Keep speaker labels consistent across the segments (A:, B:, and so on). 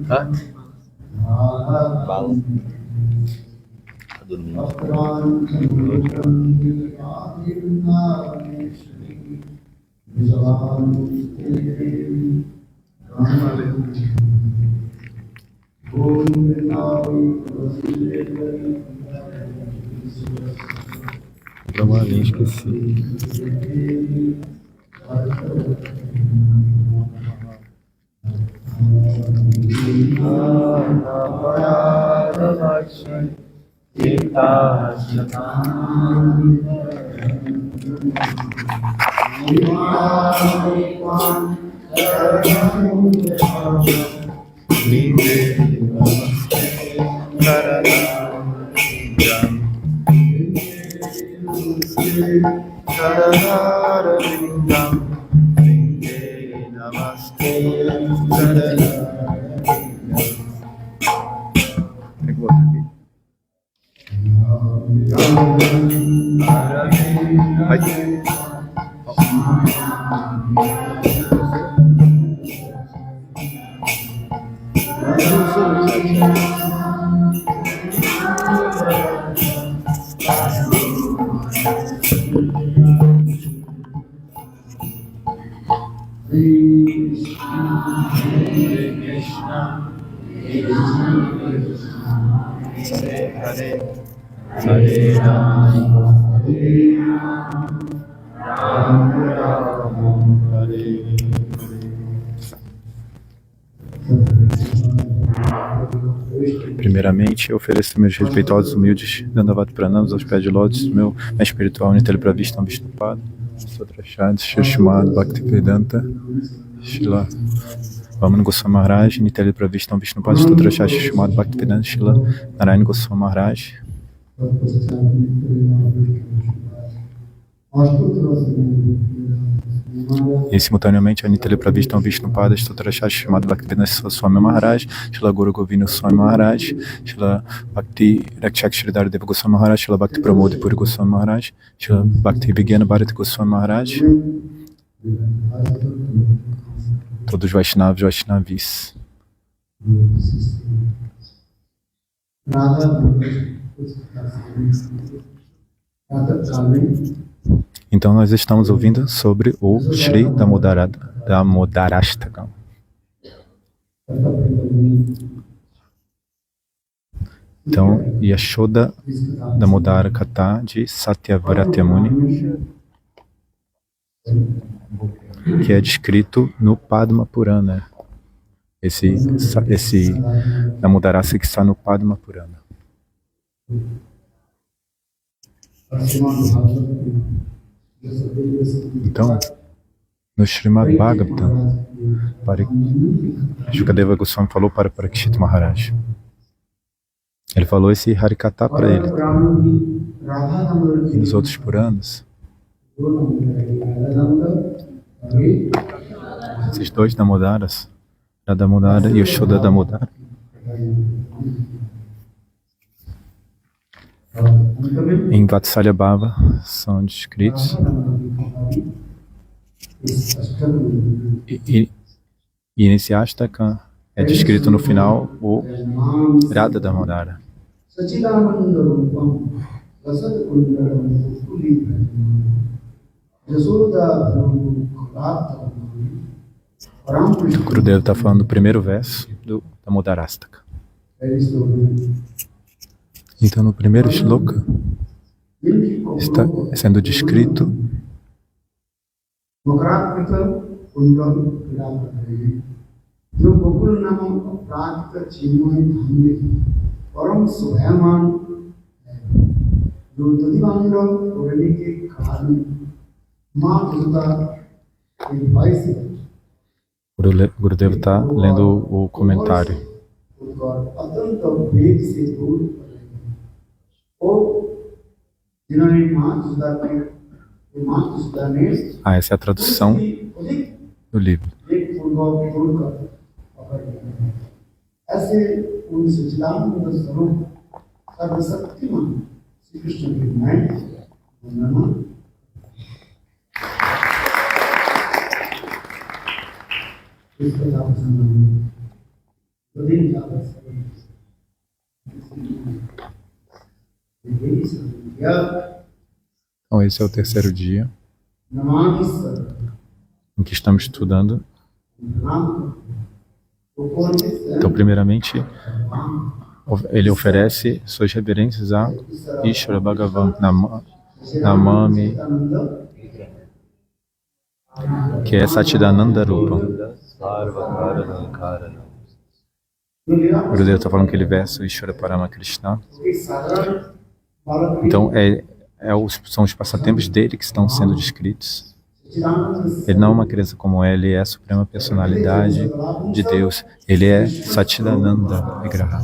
A: Hah? Bala. Tá dormindo. Pra uma linha, esqueci. Primeiramente, eu ofereço meus respeitosos humildes Dandavata Pranamas aos pés de lótus do meu mestre espiritual Nitelepravishtam Vishnupada, Sotrachad, Shishmad, Bhaktivedanta, Shila Vamana Goswami Maharaj, Nitelepravishtam Vishnupada, Sotrachad, Shishmad, Bhaktivedanta, Shila Narayana Goswami Maharaj. E simultaneamente a Nitelepravishtam Vishnupada, Stotrachad, Shrimad Bhaktivedanta Swami Maharaj, Shila Guru Govinda Swami Maharaj, Shila Bhakti Rakshak Shridhar Deva Goswami Maharaj, Shila Bhakti Pramodi Puri Goswami Maharaj, Shila Bhakti Vigyana Bharati Goswami Maharaj, todos os Vaishnavas, Vaishnavis. Então nós estamos ouvindo sobre o Shri Damodarashtakam. Então, Yashoda Damodara Katha de Satyavratya Muni, que é descrito no Padma Purana. Esse Damodarasa que está no Padma Purana. Então, no Srimad Bhagavatam, Shukadeva Goswami falou para Parikshit Maharaj. Ele falou esse Harikatha para ele. E nos outros Puranas, esses dois Damodaras, Radhamodara e Yashoda Damodara, em Vatsalya Bhava são descritos e nesse Ashtaka é descrito no final o Radha Damodara. O Gurudeva está falando do primeiro verso do Damodarastaka. Então, no primeiro shloka, está sendo descrito Gurudeva está lendo o comentário. Essa é a tradução do livro.
B: ऐसे उन सच्चिदानंद स्वरूप सर्वशक्तिमान श्री कृष्ण की मैं वंदना इस प्रकार
A: Então esse é o terceiro dia em que estamos estudando. Então, primeiramente, ele oferece suas reverências a Ishvara Bhagavan Namami, que é Satchidananda Rupa. O Gurudeva está falando aquele verso Ishvara Parama Krishna. Então, são os passatempos dele que estão sendo descritos. Ele não é uma criança como ele é a suprema personalidade de Deus. Ele é Satchidananda Vigraha.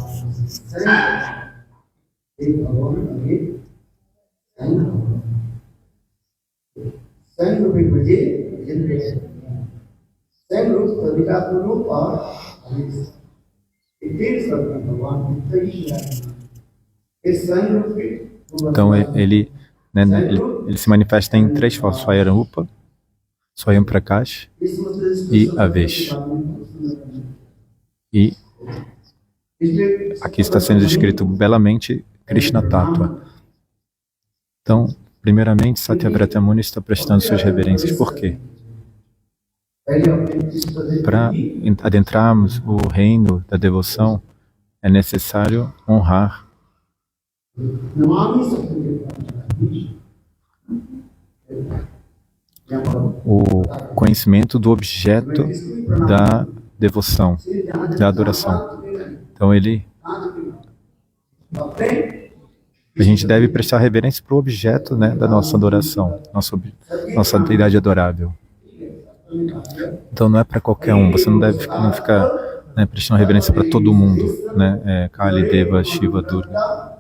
A: Então ele se manifesta em três formas: Swayamrupa, Swayam Prakash e Avesh. E aqui está sendo descrito belamente Krishna Tattva. Então, primeiramente, Satyavrata Muni está prestando suas reverências. Por quê? Para adentrarmos o reino da devoção, é necessário honrar o conhecimento do objeto da devoção, da adoração. Então a gente deve prestar reverência para o objeto, né, da nossa adoração, nossa deidade adorável. Então não é para qualquer um, você não deve ficar né, prestando reverência para todo mundo, né, Kali, Deva, Shiva, Durga.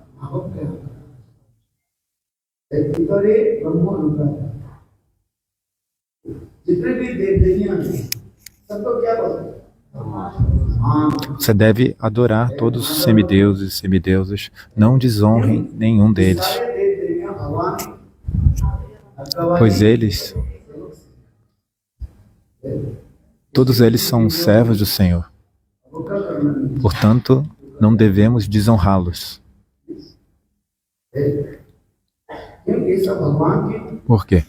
A: Você deve adorar todos os semideuses e semideusas, não desonrem nenhum deles, pois todos eles são servos do Senhor. Portanto, não devemos desonrá-los. Por quê?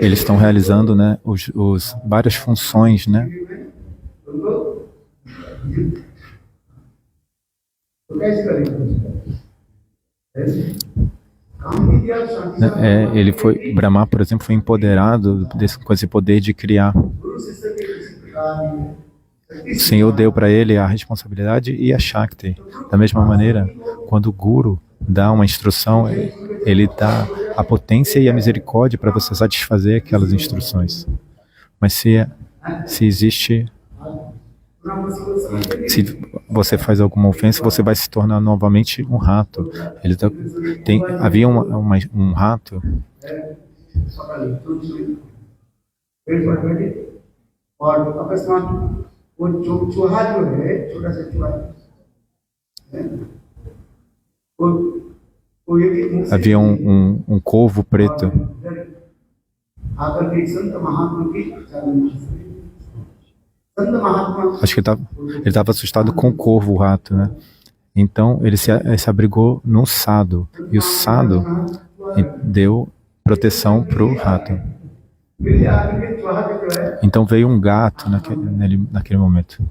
A: Eles estão realizando, né, várias funções, né? Brahma, por exemplo, foi empoderado com esse poder de criar. O Senhor deu para ele a responsabilidade e a Shakti. Da mesma maneira, quando o Guru dá uma instrução, ele dá a potência e a misericórdia para você satisfazer aquelas instruções. Mas se você faz alguma ofensa, você vai se tornar novamente um rato. Havia um rato havia um corvo preto. Acho que ele estava assustado com o corvo, o rato, né? Então ele se abrigou num sado, e o sado deu proteção para o rato. Então veio um gato naquele momento.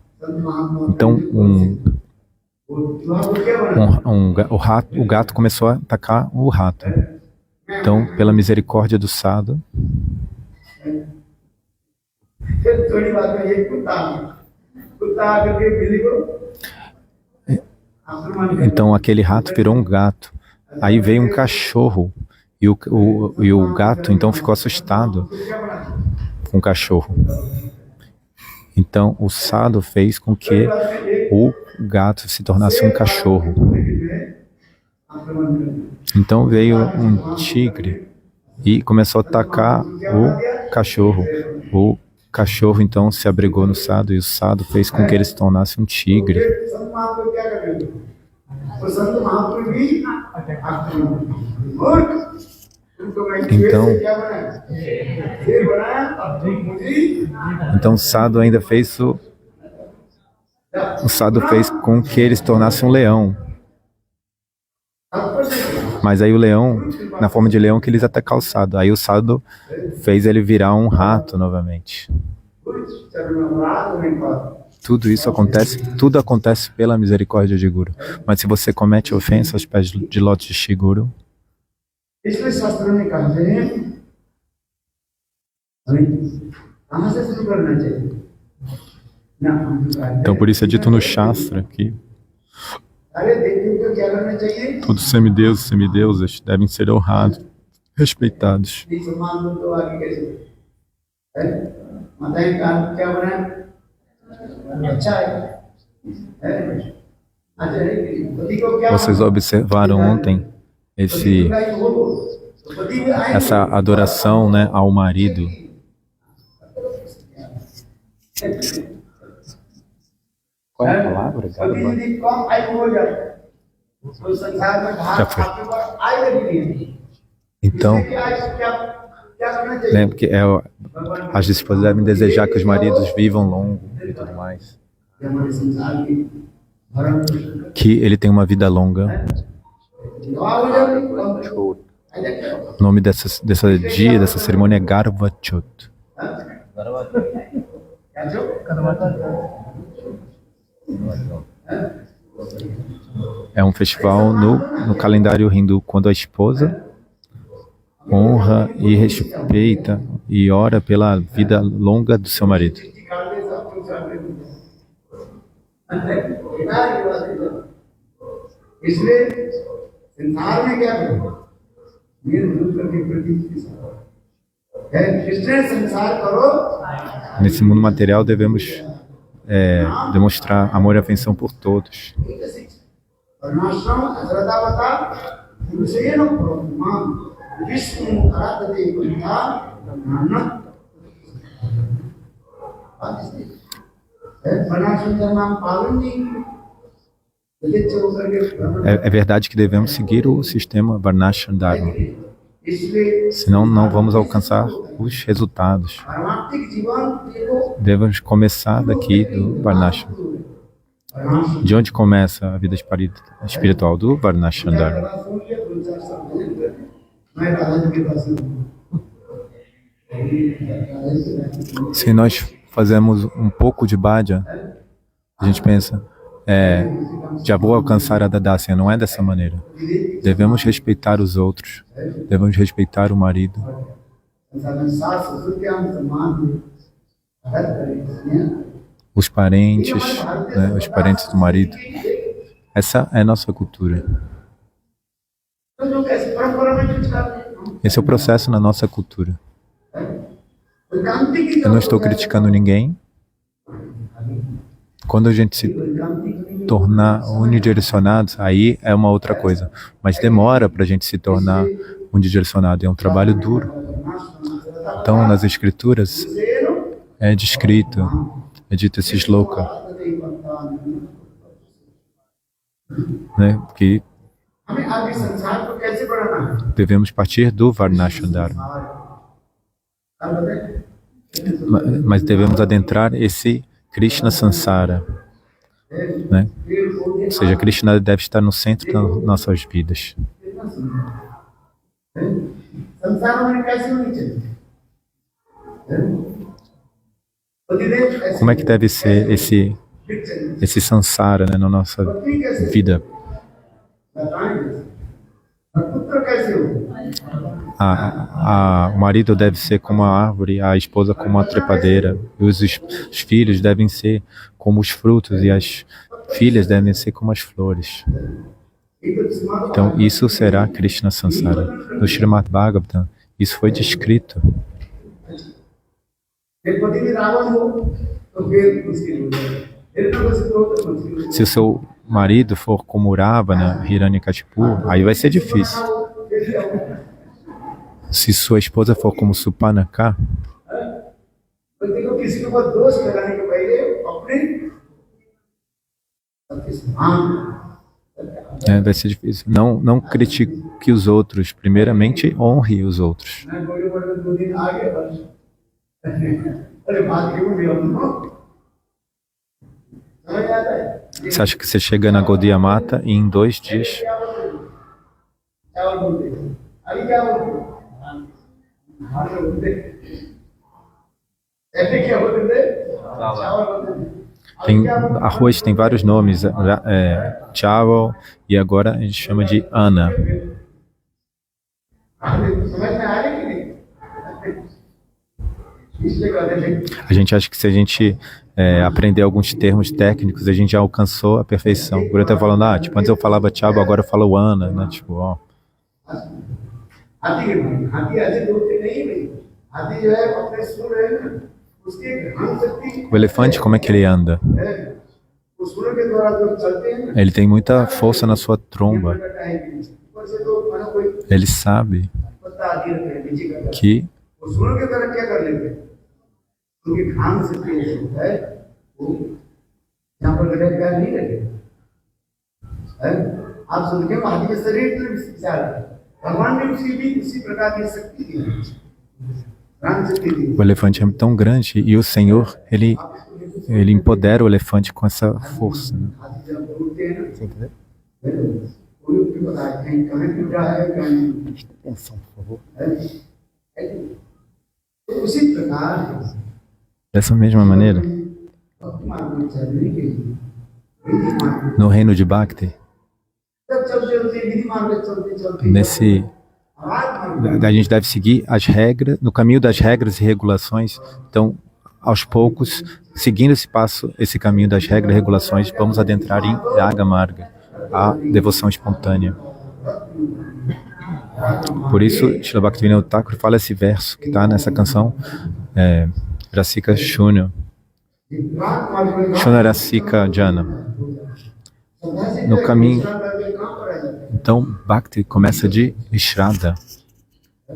A: Então o gato começou a atacar o rato. Então, pela misericórdia do sado, então aquele rato virou um gato. Aí veio um cachorro e o gato então ficou assustado com o cachorro. Então o sado fez com que o gato se tornasse um cachorro.
B: आक्रमण कर
A: Então veio um tigre e começou a atacar o cachorro. O cachorro então se abrigou no sado e o sado fez com que ele se tornasse um tigre.
B: संत महात्मा क्या कर रहे थे तो संत महात्मा भी आक्रमण कर और उनको मैं
A: Então,
B: क्या बनाया ये बनाया अब मुझे
A: então o sado ainda fez o sado fez com que ele se tornasse um leão. Mas aí o leão, na forma de leão, quis atacar o sado. Aí o sado fez ele virar um rato novamente. Tudo acontece pela misericórdia de Guru. Mas se você comete ofensa aos pés de lótus de Shri Guru,
B: इसलिए शास्त्रों में कहते हैं हमें कहाँ से शुरू करना चाहिए ना हम तो कहते
A: então por isso é dito no Shastra que
B: अरे देवी को क्या करना चाहिए
A: todos os semideuses e semideusas devem ser honrados, respeitados.
B: एक सम्मान दो तो आगे कैसे है माता का क्या बना अच्छा है अच्छा है पति को क्या
A: Vocês observaram ontem essa adoração, né, ao marido. Qual é a palavra? Já foi. Então, lembra que as esposas devem desejar que os maridos vivam longo e tudo mais. Que ele tenha uma vida longa. O nome dessa cerimônia é Garva Chot. É um festival no calendário hindu, quando a esposa honra e respeita e ora pela vida longa do seu marido.
B: संसार में क्या है ये रुद्र के प्रति है कृष्ण संसार करो
A: Nesse mundo material devemos demonstrar amor e afeição por todos.
B: वर्णाश्रम अश्रद्धावता पुरुषेण ब्रह्मा विष्णु आराधते बंधा ब्रह्मण वर्णाश्रम का नाम पालन नहीं
A: É verdade que devemos seguir o sistema Varnashram Dharma, senão não vamos alcançar os resultados. Devemos começar daqui do Varnashram. De onde começa a vida espiritual? Do Varnashram Dharma. Se nós fazemos um pouco de bhajan, a gente pensa, já vou alcançar a Dadasya. Não é dessa maneira. Devemos respeitar os outros, devemos respeitar o marido. Os parentes, né, os parentes do marido. Essa é a nossa cultura. Esse é o processo na nossa cultura. Eu não estou criticando ninguém. Quando a gente se tornar unidirecionados, aí é uma outra coisa. Mas demora para a gente se tornar unidirecionado. É um trabalho duro. Então, nas escrituras, é descrito, é dito esse shloka, né, que devemos partir do Varnashram Dharma. Mas devemos adentrar esse Krishna Sansara, né? Ou seja, Krishna deve estar no centro das nossas vidas. Como é que deve ser esse Sansara, né, na nossa vida? O marido deve ser como a árvore, a esposa como a trepadeira, e os filhos devem ser como os frutos, e as filhas devem ser como as flores. Então, isso será Krishna Sansara. No Srimad Bhagavatam, isso foi descrito. Se o seu marido for como Ravana, Hiranyakashipu, aí vai ser difícil. Se sua esposa for como Supanaka,
B: तो देखो किसी के ऊपर दोष लगाने के पहले अपने
A: vai ser difícil. Não critique os outros. Primeiramente, honre os outros.
B: मैं बोले बोले 2 दिन आगे बस अरे बात क्यों नहीं होती समझ आता है
A: Você acha que você chega na Gaudiya Mata e em 2 dias
B: चावल बोलते अभी क्या बोलते हाथ बोलते ऐसे क्या बोलते चावल बोलते
A: tem arroz, tem vários nomes, Chawal, e agora a gente chama de Ana.
B: समझ में आ रही कि नहीं इसलिए कहते हैं
A: A gente acha que se a gente aprender alguns termos técnicos, a gente já alcançou a perfeição. O Guru está falando, tipo, antes eu falava Chawal, agora eu falo Ana, né? Tipo, ó.
B: हाथी ऐसे बोलते नहीं भाई हाथी जो है अपने सुर है ना उसके घ्राण शक्ति
A: O elefante, como é que ele anda?
B: है वो सुर के द्वारा जो चलते हैं ना
A: Ele tem muita força na sua tromba.
B: ऊपर से तो मानो कोई
A: Ele sabe
B: पत्ता आदि रखे हैं नीचे का
A: que
B: वो सुर के द्वारा क्या कर लेते हैं उनके घ्राण शक्ति ऐसे होता है वो यहाँ पर गले पैर नहीं रखे आप सुन के हाथी के शरीर में विचार भगवान ने उसी प्रकार की शक्ति दी घ्राण शक्ति दी
A: o elefante é tão grande e o Senhor, ele empodera o elefante com essa força. Né?
B: हाथी जब बोलते हैं ना कोई भी पता है कहीं कहाँ टूट रहा है कहीं
A: Atenção, por favor.
B: तो उसी प्रकार
A: Dessa mesma maneira,
B: भक्ति मार्ग में चलने के लिए विधि मार्ग
A: no reino de Bhakti,
B: जब चलते विधि मार्ग में चलते
A: nesse a gente deve seguir as regras, no caminho das regras e regulações. Então, aos poucos, seguindo esse caminho das regras e regulações, vamos adentrar em Raga Marga, a devoção espontânea. Por isso, Srila Bhaktivinoda Thakur fala esse verso que está nessa canção, Rasika Shunya, Shunya Rasika Jana. No caminho. Então, Bhakti começa de Shraddha.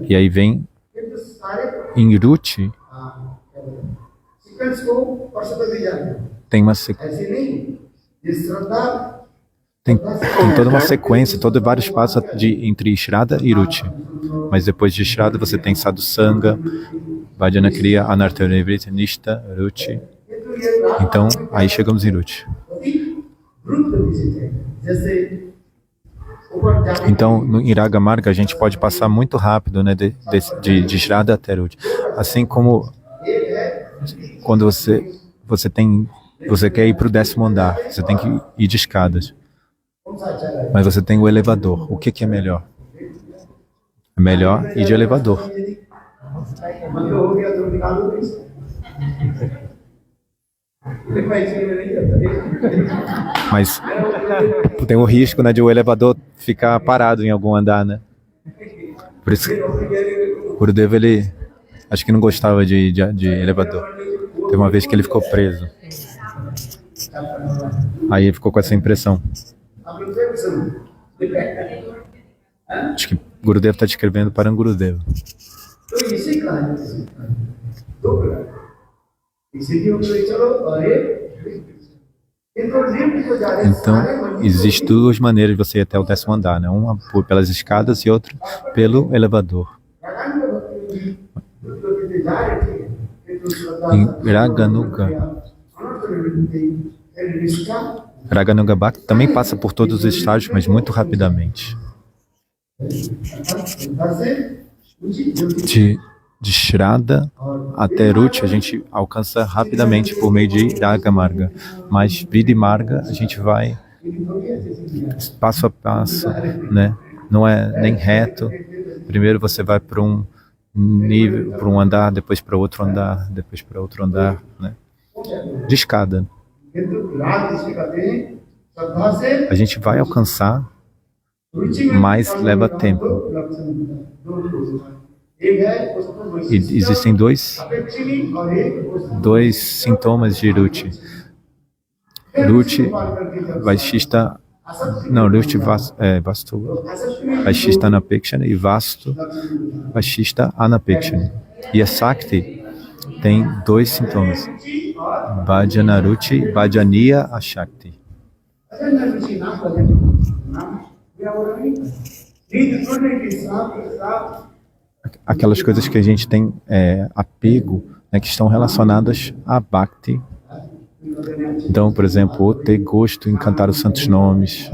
A: E aí vem em Ruchi, tem uma tem toda uma sequência, vários passos entre Shraddha e Ruchi. Mas depois de Shraddha você tem Sadhusanga, Bhajana Kriya, Anartha Nivrita, Nishta, Ruchi. Então, aí chegamos em Ruchi. Então, em Raga Marga, a gente pode passar muito rápido, né, de Shraddha até Ruchi. Assim como quando você quer ir para o 10º andar, você tem que ir de escadas. Mas você tem o elevador. O que é melhor? É melhor ir de elevador. Mas tem o risco, né, de o elevador ficar parado em algum andar, né? Por isso que o Gurudeva, ele acho que não gostava de elevador. Teve uma vez que ele ficou preso. Aí ele ficou com essa impressão. Acho que Gurudeva está descrevendo para Gurudeva. Então, existem 2 maneiras de você ir até o 10º andar, né? Uma pelas escadas e outra pelo elevador. Em Raganuga Bhakti também passa por todos os estágios, mas muito rapidamente. De Shraddha até Ruchi a gente alcança rapidamente por meio de Raga Marga, mas Vidhi Marga a gente vai passo a passo, né? Não é nem reto. Primeiro você vai para um nível, para um andar, depois para outro andar, depois para outro andar, né? De escada. A gente vai alcançar, mas leva tempo. E existem dois sintomas de Ruchi. Ruchi Vaishista, não, Ruchi Vastu Vaishista Anapekshana e Vastu Vaishista Anapekshana. E a Sakti tem dois sintomas, Bhajanaruchi, Bhajaniya Ashakti. Aquelas coisas que a gente tem apego, né, que estão relacionadas a Bhakti. Então, por exemplo, ter gosto em cantar os santos nomes,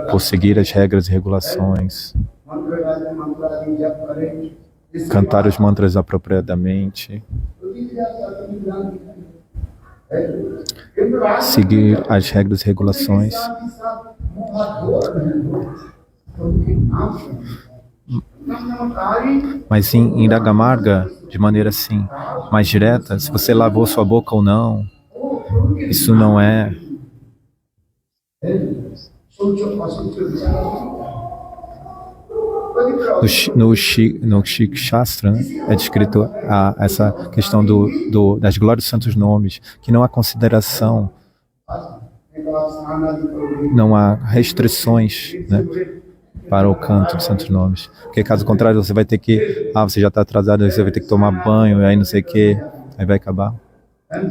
A: por seguir as regras e regulações, cantar os mantras apropriadamente, seguir as regras e regulações. Mas em Ragamarga, de maneira assim, mais direta, se você lavou sua boca ou não, isso não é... No Shik Shastra, né, é descrito essa questão das glórias dos santos nomes, que não há consideração, não há restrições, né, para o canto dos santos nomes. Porque caso contrário, você vai ter que... você já está atrasado, você vai ter que tomar banho, aí não sei o que, aí vai acabar.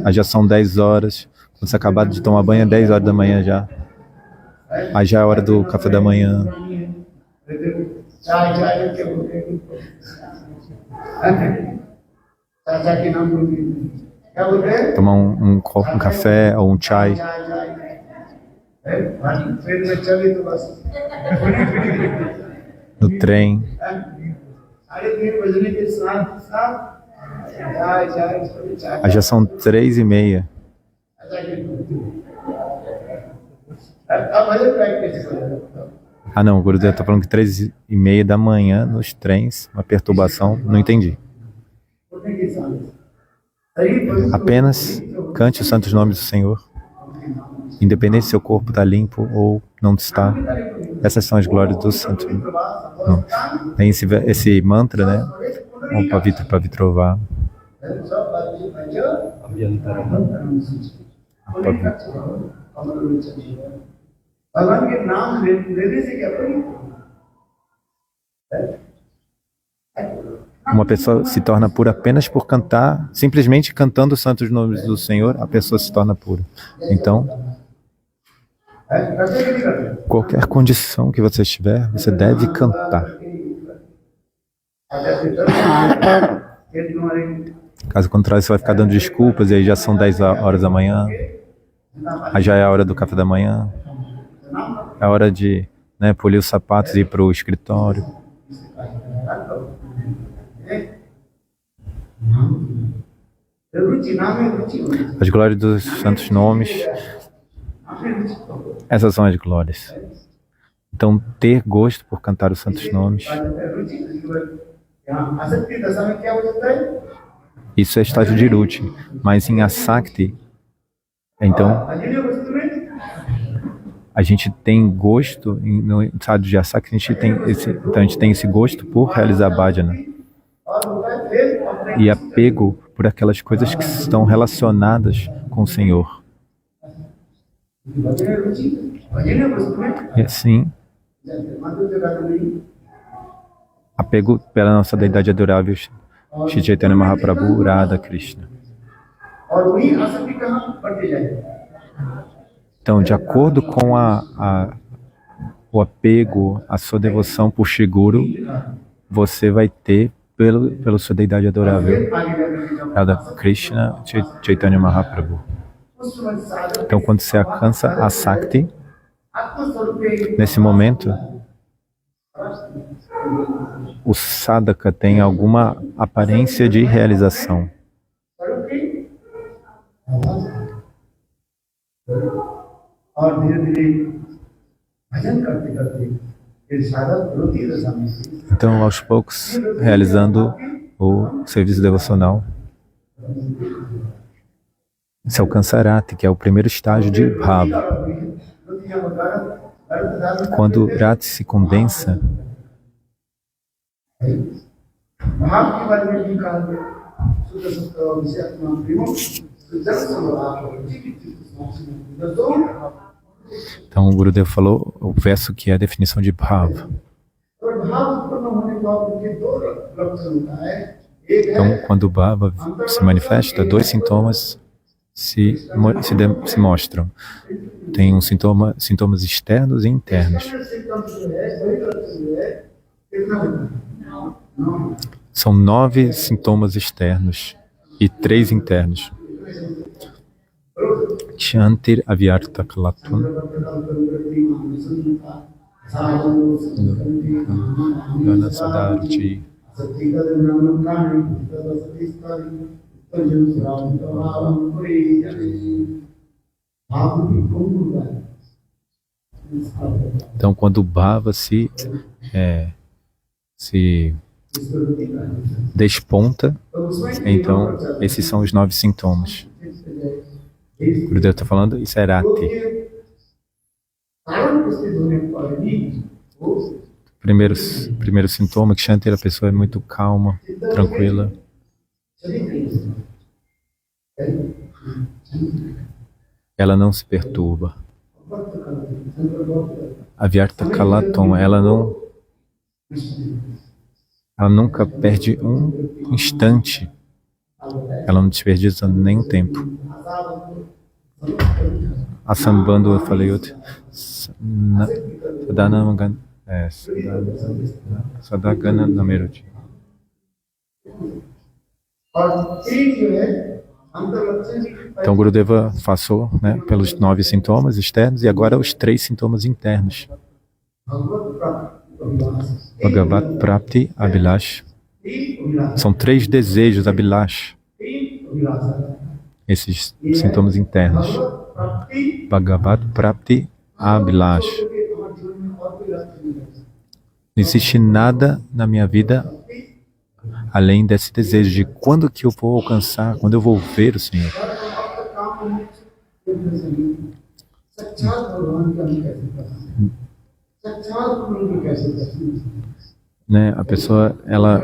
A: Aí já são 10 horas, quando você acabar de tomar banho é 10 horas da manhã já. Aí já é a hora do café da manhã. Tomar um café ou um chai. No trem. Aí já são 3:30. Não, o Gurudev está falando que 3:30 da manhã nos trens, uma perturbação, não entendi. Apenas cante os santos nomes do Senhor, independente se seu corpo está limpo ou não está. Essas são as glórias do santo. Tem esse mantra, né? Om Pavitra Pavitrova. Uma pessoa se torna pura apenas por cantar, simplesmente cantando os santos nomes do Senhor, a pessoa se torna pura. Então, qualquer condição que você estiver, você deve cantar. Caso contrário, você vai ficar dando desculpas e aí já são 10 horas da manhã, aí já é a hora do café da manhã, é a hora de, né, polir os sapatos e ir para o escritório. As glórias dos santos nomes, essas são as glórias. Então, ter gosto por cantar os santos nomes, isso é estágio de Ruchi. Mas em Asakti, então, a gente tem gosto, no estado de Asakti, a gente tem esse gosto por realizar bhajana. E apego por aquelas coisas que estão relacionadas com o Senhor. E assim, apego pela nossa deidade adorável, Shri Chaitanya Mahaprabhu, Radha Krishna. Então, de acordo com o apego, a sua devoção por Shri Guru, você vai ter pela sua deidade adorável, Radha Krishna, Chaitanya Mahaprabhu. Então, quando você alcança a Sakti, nesse momento, o sadhaka tem alguma aparência de realização. Então, aos poucos, realizando o serviço devocional, se alcança Rati, que é o primeiro estágio de Bhava. Quando Rati se condensa, Então o Gurudev falou o verso que é a definição de Bhava. Então, quando o Bhava se manifesta, dois sintomas se mostram. Tem sintomas externos e internos. São 9 sintomas externos e 3 internos. Kshantir avyarta kalatvam Gana sadarchi Então, quando o Bhava se desponta, então esses são os 9 sintomas. O Gurudev está falando, isso é Rati. Primeiro sintoma, que Kshantir, a pessoa é muito calma, tranquila. Ela não se perturba. Avyarta Kalaton, ela nunca perde um instante. Ela não desperdiça nenhum tempo. Assambando, eu falei outro. Sadagana Nameruti. Então, Gurudeva passou, pelos 9 sintomas externos e agora os 3 sintomas internos. Bhagavat Prapti Abhilash. São 3 desejos Abhilash. Esses sintomas internos. Bhagavat Prapti Abhilash. Não existe nada na minha vida além desse desejo de quando que eu vou alcançar, quando eu vou ver o Senhor. A pessoa, ela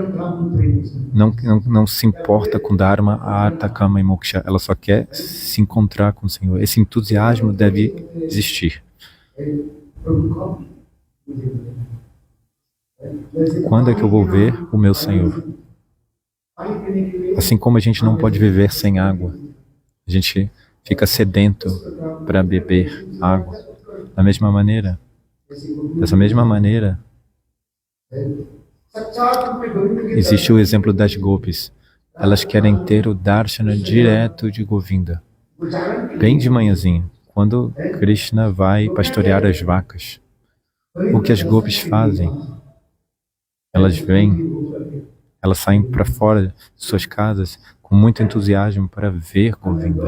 A: não se importa com Dharma, Artha, Kama e Moksha. Ela só quer se encontrar com o Senhor. Esse entusiasmo deve existir. Quando é que eu vou ver o meu Senhor? Assim como a gente não pode viver sem água, a gente fica sedento para beber água. Dessa mesma maneira, existe o exemplo das gopis. Elas querem ter o darshana direto de Govinda. Bem de manhãzinha, quando Krishna vai pastorear as vacas. O que as gopis fazem? Elas saem para fora de suas casas com muito entusiasmo para ver Govinda.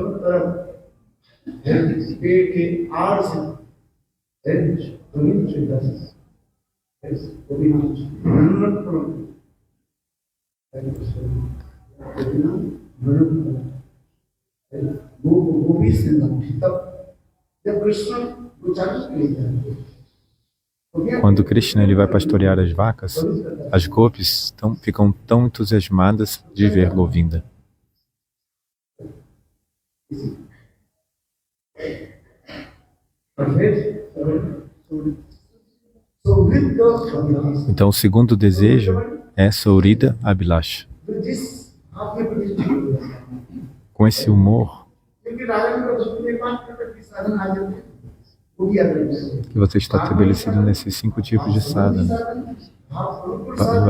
A: Quando Krishna ele vai pastorear as vacas, as gopis ficam tão entusiasmadas de ver Govinda. Então, o segundo desejo é Saurida Abhilash. Com esse humor que você está estabelecido nesses 5 tipos de sadhana.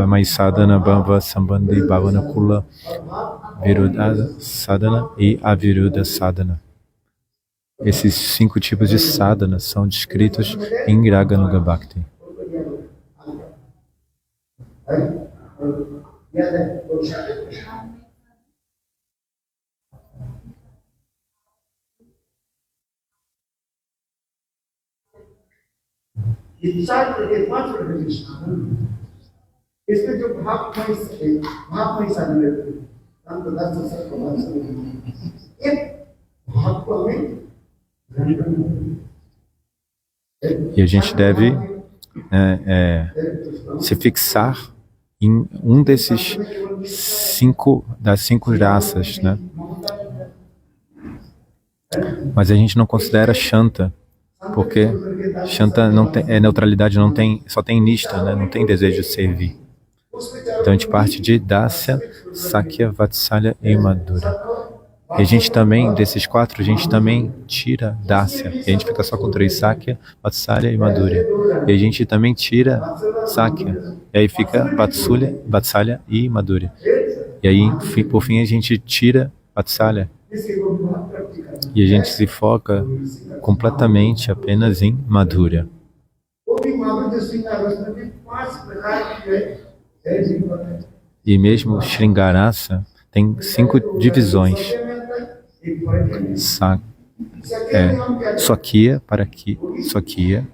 A: Mas sadhana, bhava, sambandhi, bhavana, kula, viruddha sadhana e aviruddha sadhana. Esses 5 tipos de sadhana são descritos em Raganuga Bhakti.
B: इसमें जो भावमय साधन tanto das nossas formações e atualmente
A: e a gente deve se fixar em um desses das cinco raças, Mas a gente não considera Shanta, porque Shanta não tem, é neutralidade, não tem, só tem Nishta, né? Não tem desejo de servir. Então a gente parte de Dasya, Sakya, Vatsalya e Madhurya. E a gente também, desses quatro, a gente também tira Dasya. E a gente fica só com três, Sakya, Vatsalya e Madhurya. E a gente também tira Sakya. E aí fica Vatsalya e Madhurya. E aí, por fim, a gente tira Vatsalya. E a gente se foca completamente apenas em Madhurya. E mesmo Shringarasa tem 5 divisões. Swakya, Swakya.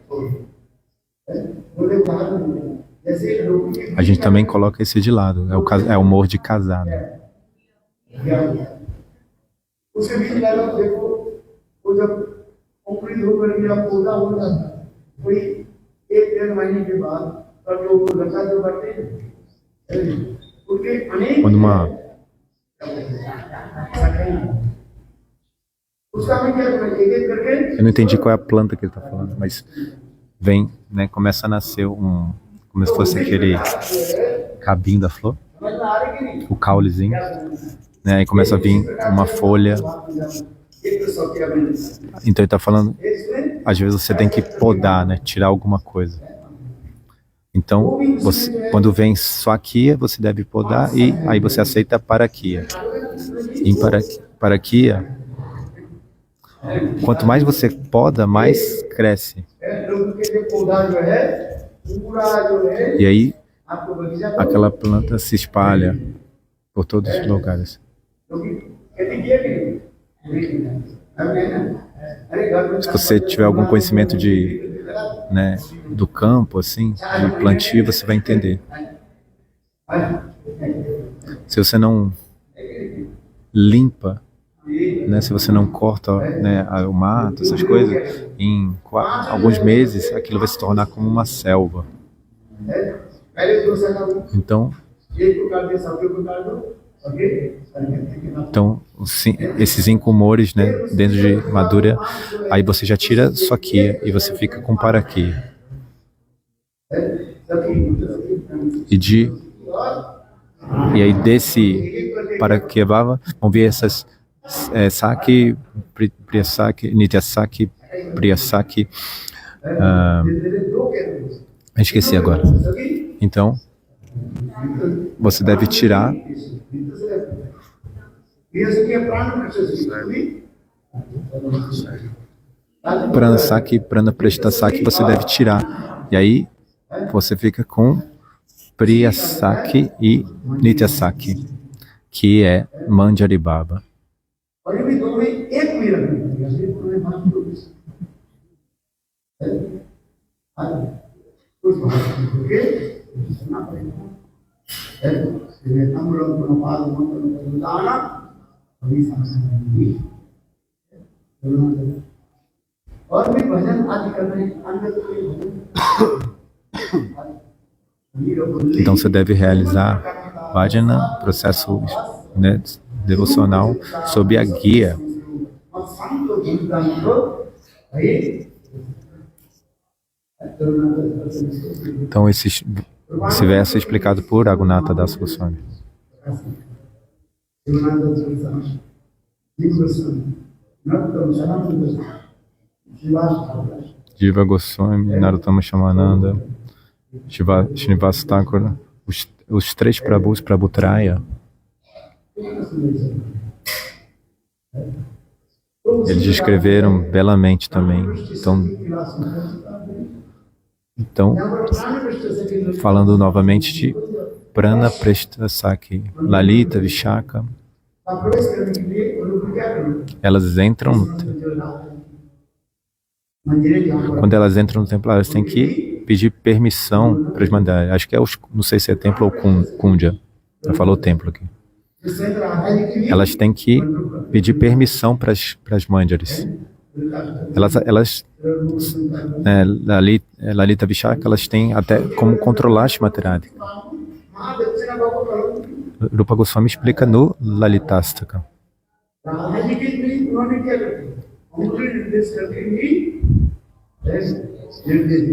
A: A gente também coloca esse de lado, é o humor de casado. Quando eu não entendi qual é a planta que ele está falando, mas vem, né, começa a nascer como se fosse aquele cabinho da flor, o caulezinho, né, aí começa a vir uma folha. Então ele está falando, às vezes você tem que podar, né, tirar alguma coisa. Então, quando vem Swakya, você deve podar e aí você aceita Parakya. Em Parakya, quanto mais você poda, mais cresce. E aí, aquela planta se espalha por todos os lugares. Se você tiver algum conhecimento do campo, assim, de plantio, você vai entender. Se você não limpa, né, se você não corta, né, o mato, essas coisas, em alguns meses aquilo vai se tornar como uma selva. Então, esses 5 humores, né, dentro de Madhurya, aí você já tira Swakya e você fica com Parakya. E aí desse Parakya Bhava, vão vir essas Saki, Priyasaki, Nityasaki, Priyasaki, esqueci agora. Então, você deve tirar Pranasaki, Pranaprashtasaki, você deve tirar. E aí você fica com Priyasaki e Nityasaki, que é Manjari Baba. Então você deve realizar bhajana, processo, né, devocional, sob a guia. Então esse verso é explicado por Raghunatha Das Goswami. Jiva Goswami, Narottama Shamananda, Srinivasa Thakur, os 3 Prabhus, Prabhutraya, eles escreveram belamente também. Então, falando novamente de Pranaprashtasaki, Lalita, Vishaka, elas entram no templo. Quando elas entram no templo, elas têm que pedir permissão para as mandaras. Acho que não sei se é templo ou Kundya. Já falou templo aqui. Elas têm que pedir permissão para as mandaras. Lalita Vishaka, elas têm até como controlar a Shrimatadi. Rupa Goswami explica no Lalitastaka.
B: उंगली निर्देश करके ही निर्देश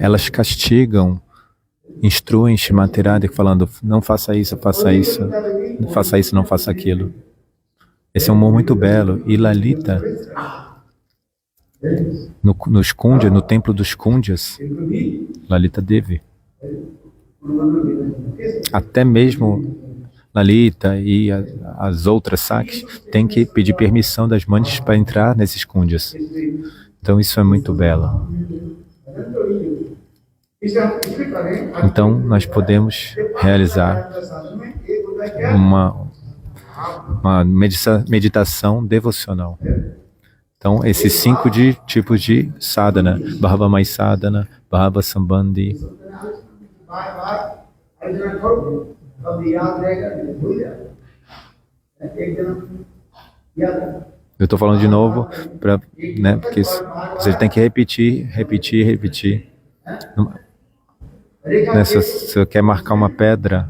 A: elas castigam, instruem Shrimati Radhika falando, não faça isso, faça isso, não faça isso, não faça aquilo. Esse é um humor muito belo. E Lalita, nos Kunjas, no templo dos Kunjas, Lalita Devi, até mesmo Lalita e as outras Sakis têm que pedir permissão das mães para entrar nesses Kunjas. Então isso é muito belo. Então nós podemos realizar uma meditação devocional. Então esses 5 tipos de sadhana: Bhava Mai Sadhana, Bhava Sambandhi. Eu estou falando de novo, porque você tem que repetir. Se você quer marcar uma pedra,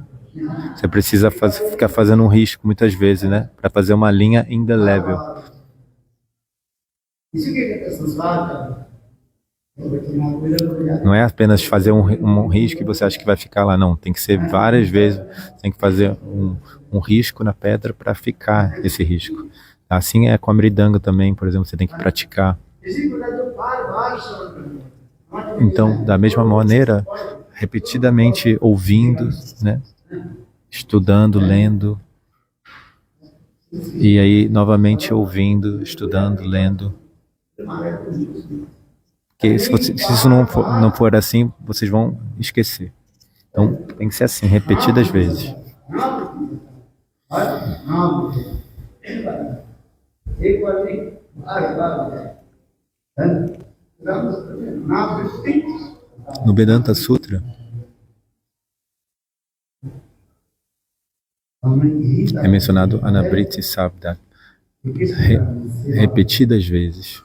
A: você precisa ficar fazendo um risco muitas vezes, para fazer uma linha indelével. Não é apenas fazer um risco e você acha que vai ficar lá, não. Tem que ser várias vezes, tem que fazer um risco na pedra para ficar esse risco. Assim é com a Mridanga também, por exemplo, você tem que praticar. Então, da mesma maneira, repetidamente ouvindo, estudando, lendo, e aí novamente ouvindo, estudando, lendo. Porque se isso não for assim, vocês vão esquecer. Então, tem que ser assim, repetidas vezes. No Vedanta Sutra, é mencionado Anavriti Sabda, repetidas vezes.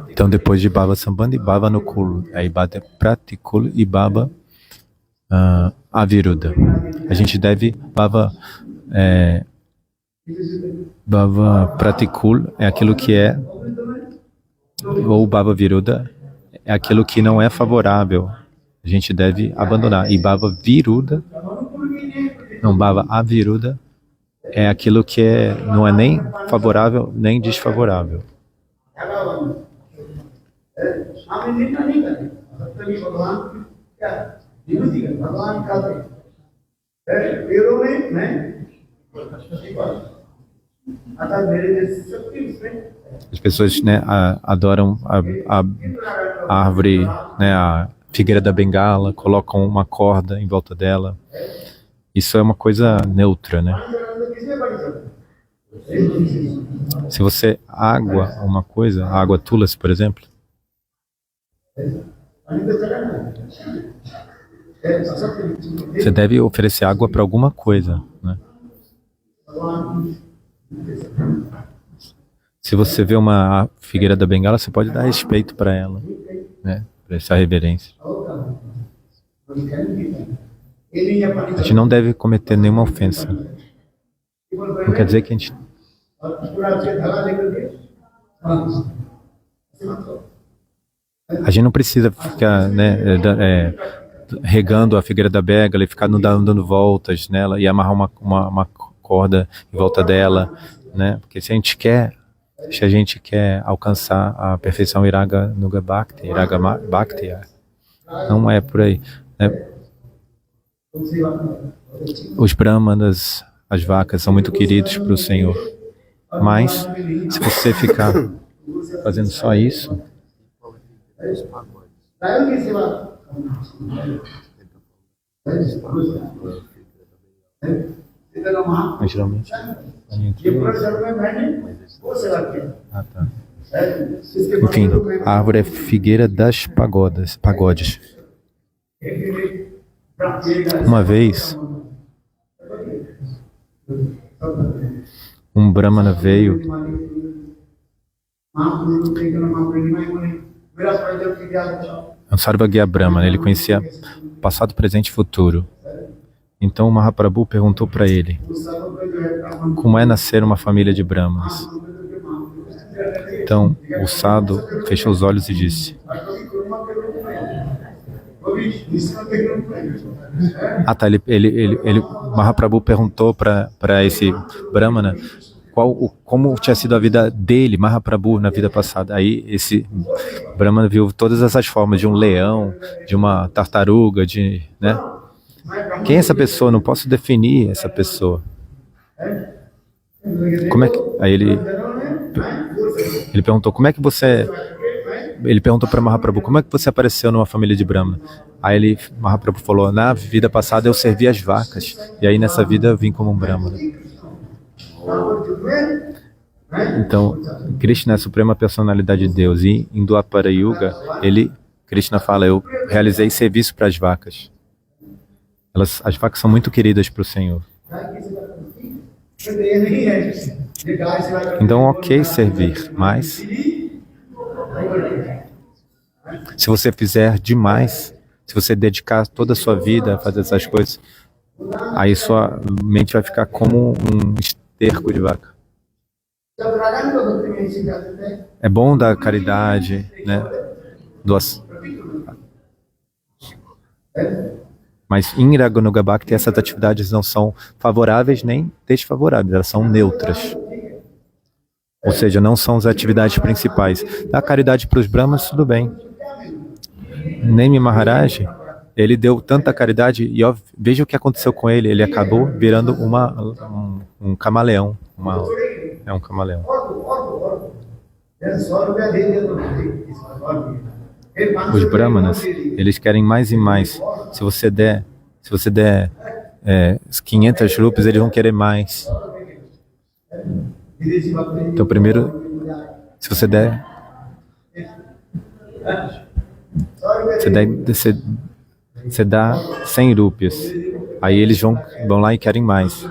A: Então, depois de Bhava Sambandhi, Bhava Nukul, aí Bhava Pratikul e Bhava Aviruddha. A gente deve Bhava Pratikul é aquilo que é, ou Bhava Viruddha é aquilo que não é favorável. A gente deve abandonar. E Bhava Viruddha, Bhava Aviruddha é aquilo que não é nem favorável nem desfavorável. As pessoas adoram a árvore, a figueira da Bengala, colocam uma corda em volta dela. Isso é uma coisa neutra, Se você água uma coisa, água tulasi, por exemplo, você deve oferecer água para alguma coisa, Se você vê uma figueira da Bengala, você pode dar respeito para ela, para essa reverência. A gente não deve cometer nenhuma ofensa. Não quer dizer que a gente... A gente não precisa ficar regando a figueira da Bengala e ficar dando voltas nela e amarrar uma corda em volta dela, Porque se a gente quer alcançar a perfeição Iraga Nuga Bhakti, Iraga Bhakti, não é por aí. Os brahmanas, as vacas, são muito queridos para o Senhor. Mas, se você ficar fazendo só isso, mas geralmente enfim, a árvore é figueira das pagodes. Uma vez um brahmana veio um Sarvagya Brahmana, ele conhecia passado, presente e futuro. Então o Mahaprabhu perguntou para ele, como é nascer uma família de Brahmanas? Então o sadhu fechou os olhos e disse, Mahaprabhu perguntou para esse Brahmana como tinha sido a vida dele, Mahaprabhu, na vida passada. Aí esse Brahmana viu todas essas formas, de um leão, de uma tartaruga, né? Quem é essa pessoa? Não posso definir essa pessoa. Como é que... Aí ele perguntou, como é que você... Ele perguntou para Mahaprabhu, como é que você apareceu numa família de Brahma? Aí Mahaprabhu falou, na vida passada eu servi as vacas, e aí nessa vida eu vim como um Brahmana. Então, Krishna é a suprema personalidade de Deus, e em Dwapara Yuga, Krishna fala, eu realizei serviço para as vacas. As vacas são muito queridas para o Senhor. Então, ok servir, mas se você fizer demais, se você dedicar toda a sua vida a fazer essas coisas, aí sua mente vai ficar como um esterco de vaca. É bom dar caridade, né? Mas em Raganuga Bhakti essas atividades não são favoráveis nem desfavoráveis, elas são neutras. Ou seja, não são as atividades principais. Dar caridade para os Brahmas, tudo bem. Nemi Maharaj, ele deu tanta caridade e veja o que aconteceu com ele. Ele acabou virando um camaleão. É um camaleão. Os Brahmanas, eles querem mais e mais. Se você der 500 rupees, eles vão querer mais. Então, primeiro, se você você dá 100 rupees, aí eles vão lá e querem mais.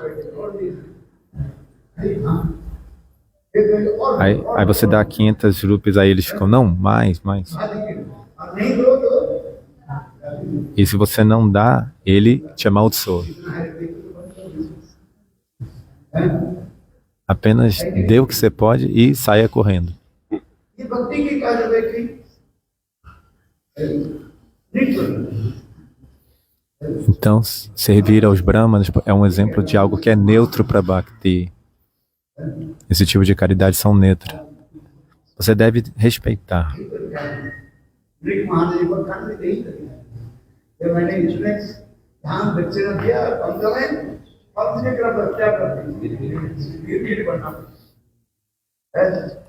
A: Aí você dá 500 rupees, aí eles ficam, não, mais. E se você não dá, ele te amaldiçoa. Apenas dê o que você pode e saia correndo. Então, servir aos Brahmanas é um exemplo de algo que é neutro para Bhakti. Esse tipo de caridade são neutra. Você deve respeitar.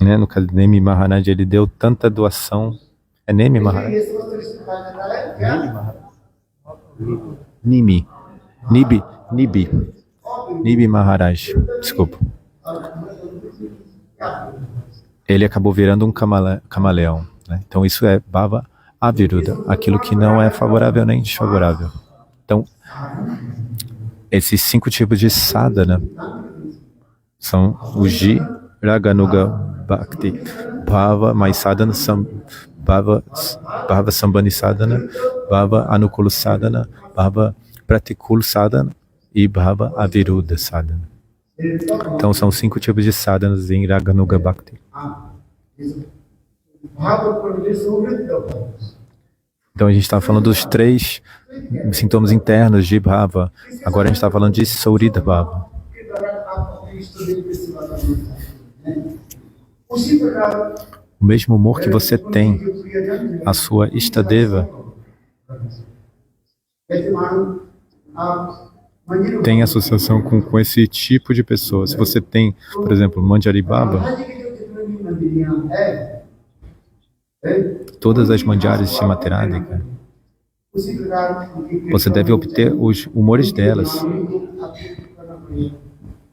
A: Né? No caso de Nemi Maharaj, ele deu tanta doação. É Nemi Maharaj? Nibi Maharaj, desculpa. Ele acabou virando um camaleão. Né? Então isso é Bhava Aviruddha, aquilo que não é favorável nem desfavorável. Então, esses 5 tipos de sadhana são o Ji, Raganuga Bhakti, Bhava, mais sadhana, Bhava Sambandhi sadhana, Bhava Anukula sadhana, Bhava Pratikula sadhana e Bhava Aviruddha sadhana. Então são 5 tipos de sadhanas em Raganuga Bhakti. Então a gente está falando dos 3 sintomas internos de Bhava. Agora a gente está falando de Saurita Bhava. O mesmo humor que você tem, a sua Istadeva, tem associação com esse tipo de pessoa. Se você tem, por exemplo, Manjari Baba, todas as manjaris de Materadika, você deve obter os humores delas.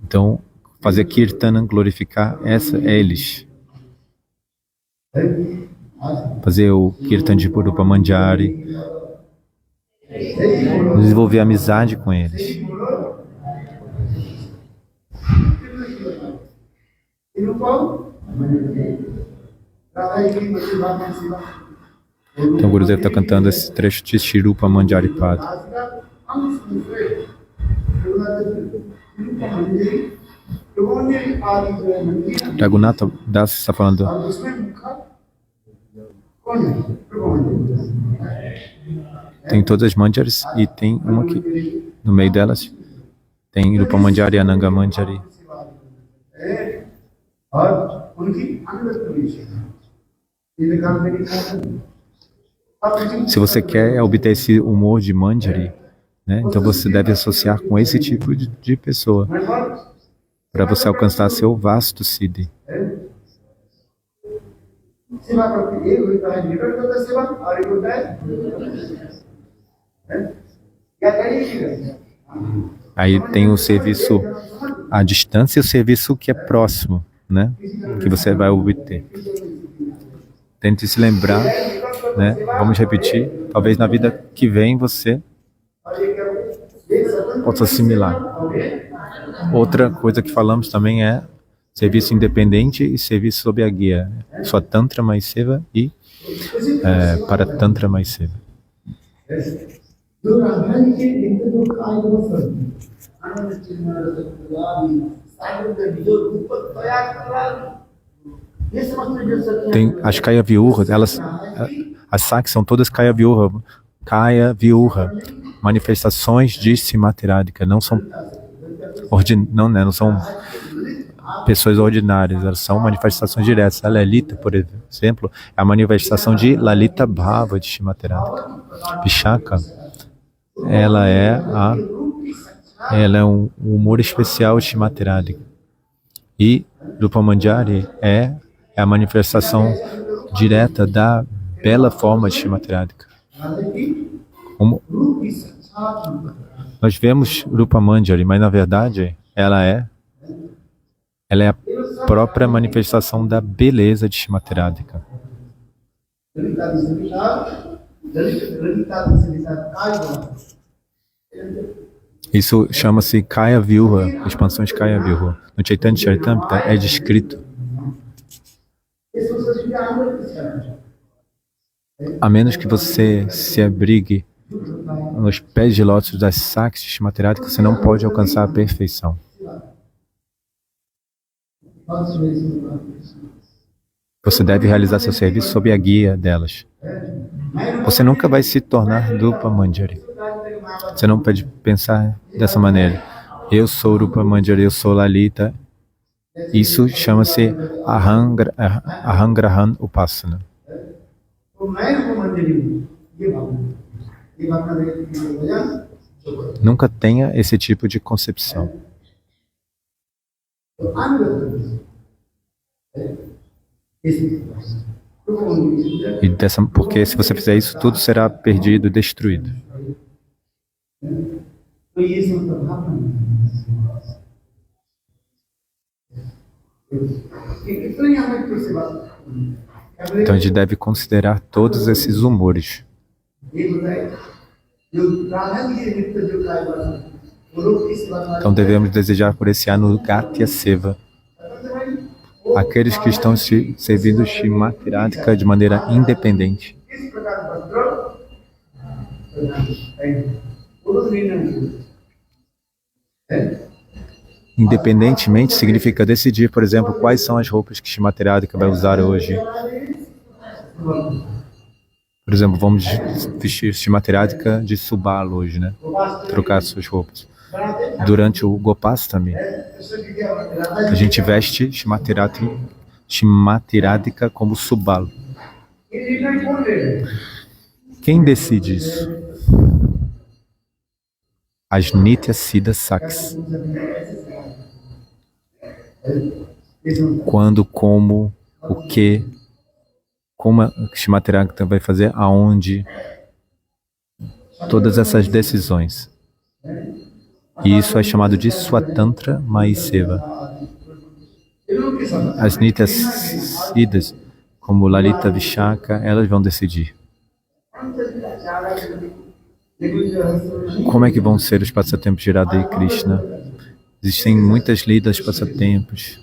A: Então, fazer Kirtana, glorificar eles. Fazer o Kirtan de Purupa Manjari, desenvolver amizade com eles. Então o Gurudev está cantando esse trecho de Shirupa Manjari Pada. Raghunatha Das está falando. Tem todas as manjaris e tem uma aqui no meio delas. Tem Rupa Manjari, Ananga Manjari. Se você quer obter esse humor de Manjari, né, então você deve associar com esse tipo de pessoa para você alcançar seu vasto Siddhi. Aí tem o serviço à distância e o serviço que é próximo, né, que você vai obter. Tente se lembrar, né, vamos repetir, talvez na vida que vem você possa assimilar. Outra coisa que falamos também é serviço independente e serviço sob a guia. Swatantra Maiseva e Paratantra Maiseva. Tem as Kaya Viurra, as Sakis são todas Kaya Viurra, manifestações de Simatirádika, não são não são pessoas ordinárias, elas são manifestações diretas. A Lalita, por exemplo, é a manifestação de Lalita Bhava de Simatirádika. Vishaka, ela é um humor especial de Simatirádika. E Rupa Manjari é a manifestação direta da bela forma de Simatirádika. Nós vemos Rupa Manjari, mas na verdade ela é a própria manifestação da beleza de Simatirádika. Isso chama-se Kaya Viurra, expansões Kaya Viurra. No Chaitanya Charitamrita é descrito. A menos que você se abrigue nos pés de lótus das Sakis de Simatirádika, você não pode alcançar a perfeição. Você deve realizar seu serviço sob a guia delas. Você nunca vai se tornar Rupa Manjari. Você não pode pensar dessa maneira. Eu sou Rupa Manjari, eu sou Lalita. Isso chama-se Ahangrahan Upasana. Nunca tenha esse tipo de concepção. Porque se você fizer isso, tudo será perdido, destruído. Então a gente deve considerar todos esses humores. Então devemos desejar por esse Anugatya Seva, aqueles que estão servindo Simatirádika de maneira independente. Independentemente significa decidir, por exemplo, quais são as roupas que Simatirádika vai usar hoje. Por exemplo, vamos vestir Simatirádika de Subala hoje, né? Trocar suas roupas. Durante o Gopastami, a gente veste Simatirádika como Subala. Quem decide isso? As Nitya Siddha Sakis. Quando, como, o que, como a Simatirádika vai fazer, aonde, todas essas decisões. E isso é chamado de Swatantra Maiseva. As Nitya Siddhas, como Lalita Vishaka, elas vão decidir. Como é que vão ser os passatempos de Radha e Krishna? Existem muitas lidas passatempos.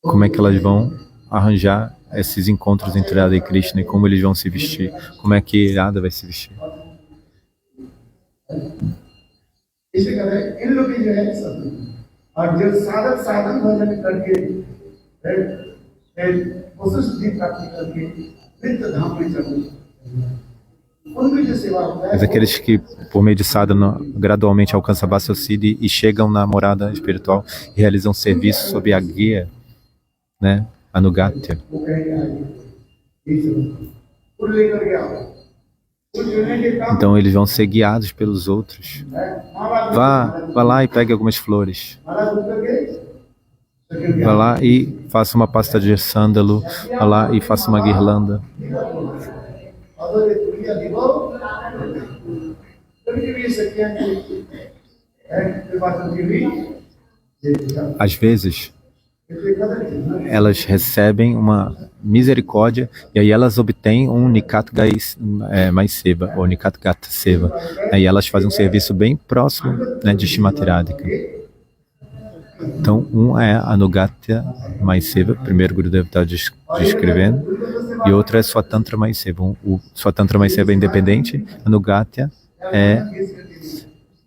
A: Como é que elas vão arranjar esses encontros entre Radha e Krishna e como eles vão se vestir, como é que Radha vai se vestir.
B: इसी तरह इन लोग की जो है सब और जो साधक साधन भजन करके वस्तु सिद्धि प्राप्ति करके नित्य धाम में चले उनकी जो सेवा होता है
A: Mas aqueles que, por meio de sadhana, gradualmente alcançam a Vasassiddhi e chegam na morada espiritual e realizam serviço sob a guia, né, Anugatya.
B: वो कहेंगे आगे ये सब फूल लेकर के आओ फूल लेने के काम
A: Então eles vão ser guiados pelos outros.
B: है
A: Vá lá e pegue algumas flores.
B: माला दूध करके
A: Vá lá e faça uma pasta de sândalo. Vá lá e faça uma guirlanda.
B: अगर ये दुनिया दिवो कभी भी सत्या की बात होती हुई
A: Às vezes, elas recebem uma misericórdia e aí elas obtêm um Nikat mais Seva, ou Nikat Gata Seva. Aí elas fazem um serviço bem próximo, né, de Shrimati Radhika. Então, um é Anugatya mais Seva, primeiro Gurudev está descrevendo, e outro é Swatantra mais Seva. O Swatantra mais Seva é independente, Anugatya é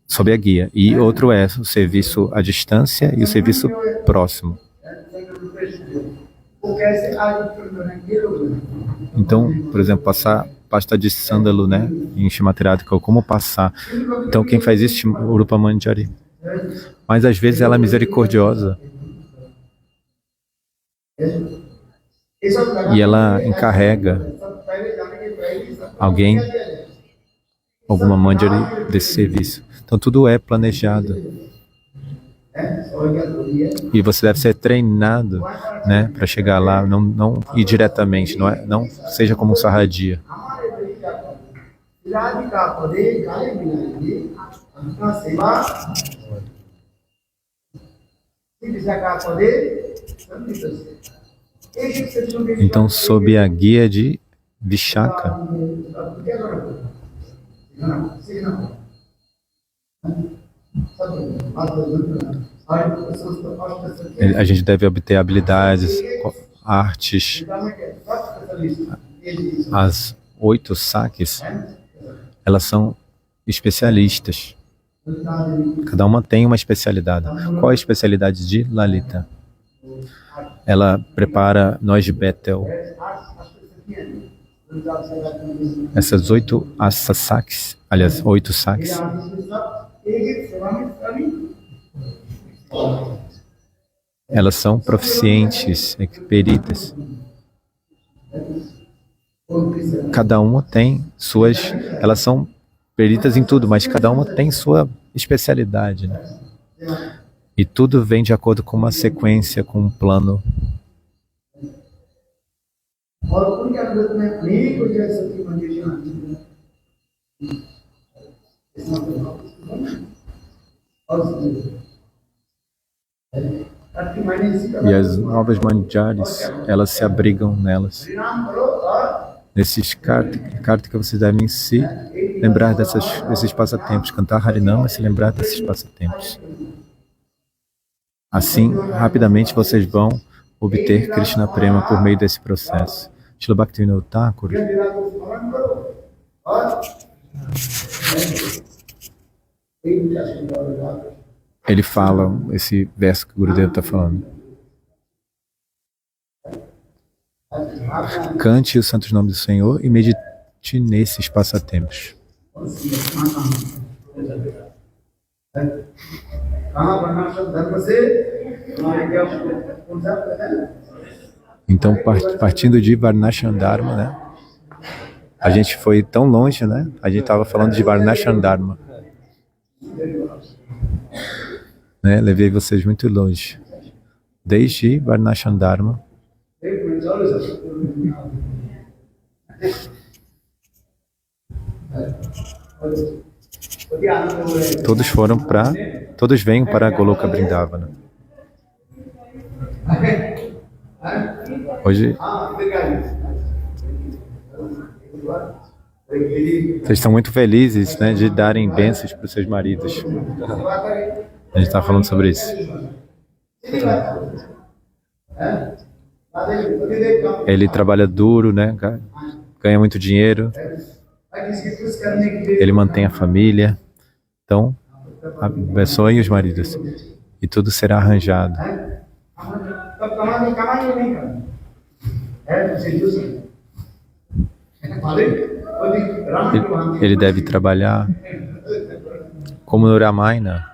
A: sob a guia, e outro é o serviço à distância e o serviço próximo.
B: वो कैसे आज बने ये लोग बने
A: Então, por exemplo, passar pasta de sândalo, né, em Shrimati Radhika, como passar. Então, quem faz isso é o Rupa Manjari. Mas às vezes ela é misericordiosa
B: ये सब लगा
A: e ela encarrega
B: सब पहले जाने के पहले ही सब
A: alguém, alguma Manjari desse serviço. Então, tudo é planejado.
B: है और क्या होती है
A: E você deve ser treinado, né, para chegar lá, não ir diretamente, não seja como um sarradia.
B: हमारे देश का राज का पदे काले मिलाएंगे उनका सेवा दिशा का पदे संत से एक सत्संग के
A: Então, sob a guia de Vishaka,
B: क्या करो सीखना सब बात और संस्कृत अष्ट सत्य
A: a gente deve obter habilidades, artes, as 8 saques, elas são especialistas. Cada uma tem uma especialidade. Qual é a especialidade de Lalita? Ela prepara nós de Betel. Essas 8 saques, aliás, 8 saques, elas são proficientes, peritas. Cada uma tem suas... Elas são peritas em tudo, mas cada uma tem sua especialidade, né? E tudo vem de acordo com uma sequência, com um plano.
B: और उनके अंदर में अनेक जो सत्य मंदिर
A: E as novas manjaris, elas se abrigam nelas. Nesses Kartika, vocês devem se lembrar desses passatempos, cantar Harinama e se lembrar desses passatempos. Assim, rapidamente vocês vão obter Krishna Prema por meio desse processo. Srila Bhaktivinoda Thakur, ele fala esse verso que o Gurudev está falando. Cante os santos nomes do Senhor e medite nesses passatempos. Então, partindo de Varnashram Dharma, né? A gente foi tão longe, né? A gente estava falando de Varnashram Dharma. Né? Levei vocês muito longe. Desde Varnashram Dharma. Todos vêm para Goloka Vrindavana. Hoje, vocês estão muito felizes, né, de darem bênçãos para os seus maridos. A gente está falando sobre isso. Ele trabalha duro, né? Ganha muito dinheiro, ele mantém a família. Então, abençoe os maridos e tudo será arranjado. Ele deve trabalhar como no Ramayana.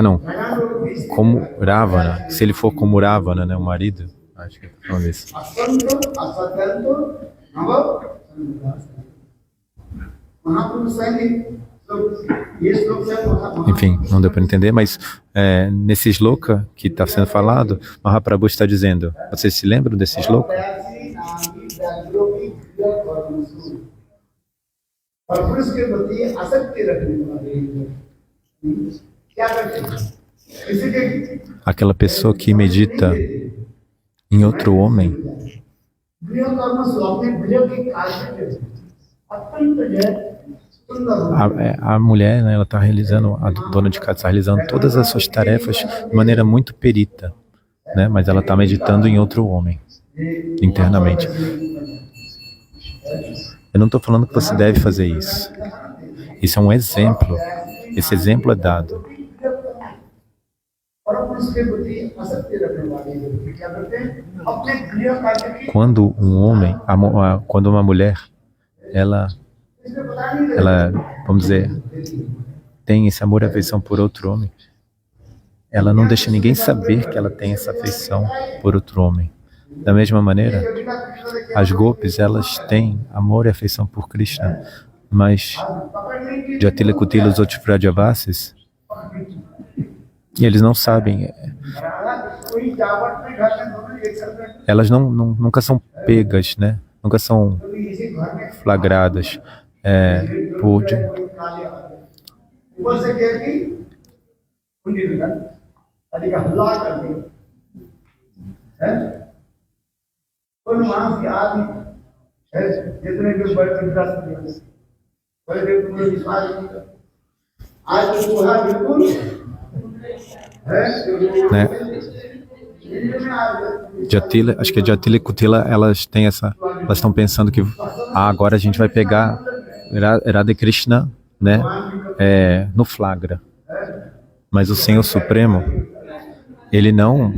A: Não, como Ravana. Se ele for como Ravana, né, o marido, acho que ele está falando isso. Enfim, não deu para entender, mas nesse shloka que está sendo falado, Mahaprabhu está dizendo, vocês se lembram desse shloka? Aquela pessoa que medita em outro homem, a mulher, né, ela está realizando, a dona de casa está realizando todas as suas tarefas de maneira muito perita, né, mas ela está meditando em outro homem, internamente. Eu não estou falando que você deve fazer isso. Isso é um exemplo. Esse exemplo é dado. Quando um homem, quando uma mulher, ela, vamos dizer, tem esse amor e afeição por outro homem, ela não deixa ninguém saber que ela tem essa afeição por outro homem. Da mesma maneira, as gopis, elas têm amor e afeição por Krishna, mas Jatila, Kutila, os outros Vrajavasis, eles não sabem. Elas nunca são pegas, né? Nunca são flagradas por... né? Jatila, acho que a Jatila e Kutila, elas estão pensando que agora a gente vai pegar Radha Krishna, né? No flagra. Mas o Senhor Supremo, ele não,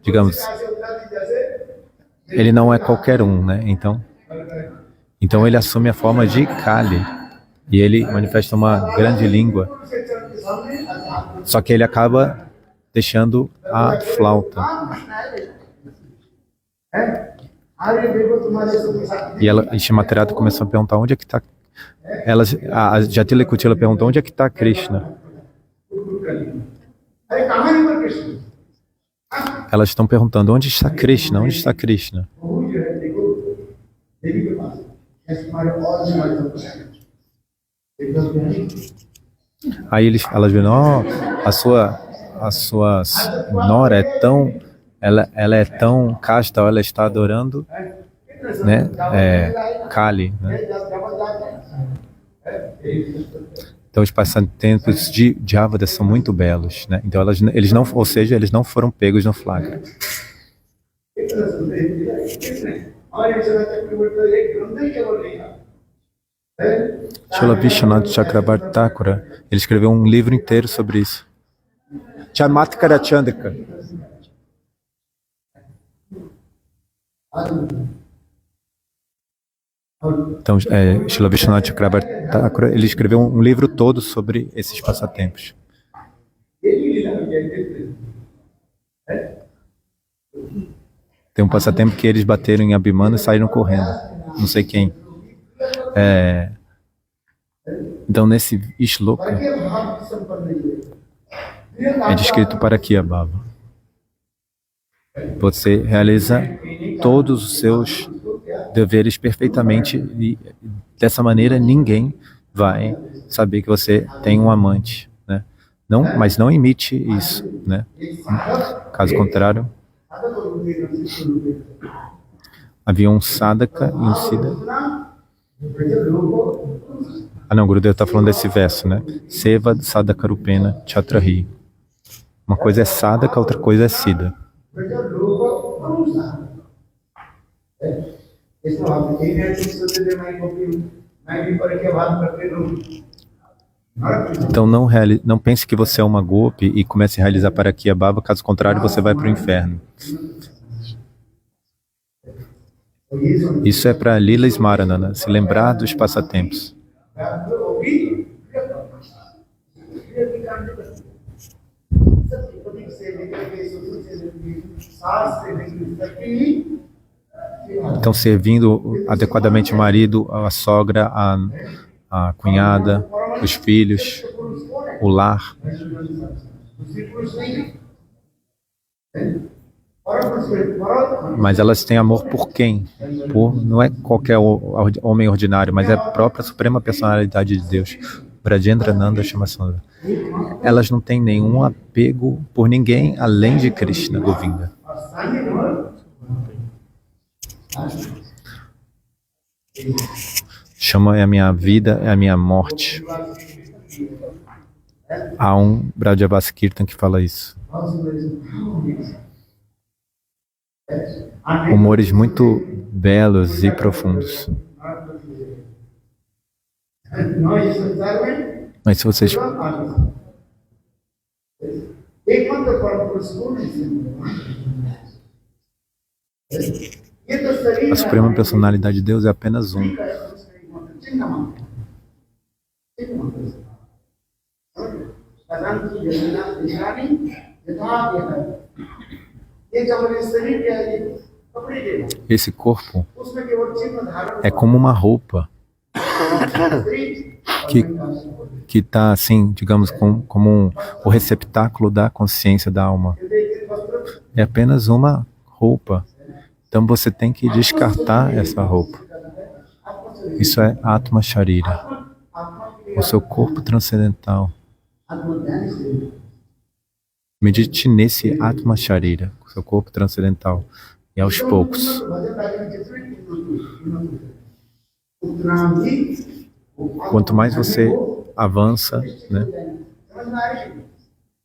A: digamos, ele não é qualquer um, né? Então ele assume a forma de Kali e ele manifesta uma grande língua. Só que ele acaba deixando a flauta. E Shimaterata começou a perguntar onde é que está. A Jatila e Kutila perguntou onde é que está Krishna. Elas estão perguntando onde está Krishna, onde está Krishna. Aí elas viram, a sua nora é tão, ela é tão casta, ela está adorando, né, Kali, né? Então os passatempos de Javada são muito belos, né? Então eles não foram pegos no flagra. Srila Vishwanath Chakrabarti Thakura, ele escreveu um livro inteiro sobre isso. Chamatkara Chandrika. Então, Srila Vishwanath Chakrabarti Thakura, ele escreveu um livro todo sobre esses passatempos. Tem um passatempo que eles bateram em Abhimana e saíram correndo. Não sei quem. Então, nesse shloka, é descrito para aqui, Baba. Você realiza todos os seus deveres perfeitamente e dessa maneira ninguém vai saber que você tem um amante, né? Mas não imite isso, né? Caso contrário, havia um sadhaka e um siddha. Não, Gurudev está falando desse verso, né? Seva sadhaka rupena chatrahi. Uma coisa é sadhaka, outra coisa é siddha.
B: बेटा लोग अनुसार इसमें आप एक है कि सोचते थे मैं भी पर के बात करते रहूं
A: Então não pense que você é uma gopi e comece a realizar Parakyabhava, caso contrário você vai para o inferno. Isso é para Lila Smarana, se lembrar dos passatempos. Então, servindo adequadamente o marido, a sogra, a cunhada, os filhos, o lar. Mas elas têm amor por quem? Não é qualquer homem ordinário, mas é a própria Suprema Personalidade de Deus. Brajendra Nanda Shamasundara. Elas não têm nenhum apego por ninguém além de Krishna, Govinda. Chama é a minha vida, é a minha morte. Há um Brajavasi Kirtan que fala isso. Humores muito belos e profundos. Mas se vocês... A Suprema Personalidade de Deus é apenas um. Esse corpo é como uma roupa que está assim, digamos, como o receptáculo da consciência da alma. É apenas uma roupa. Então você tem que descartar essa roupa. Isso é Atma Sharira, o seu corpo transcendental. Medite nesse Atma Sharira, o seu corpo transcendental. E aos poucos, quanto mais você avança, né,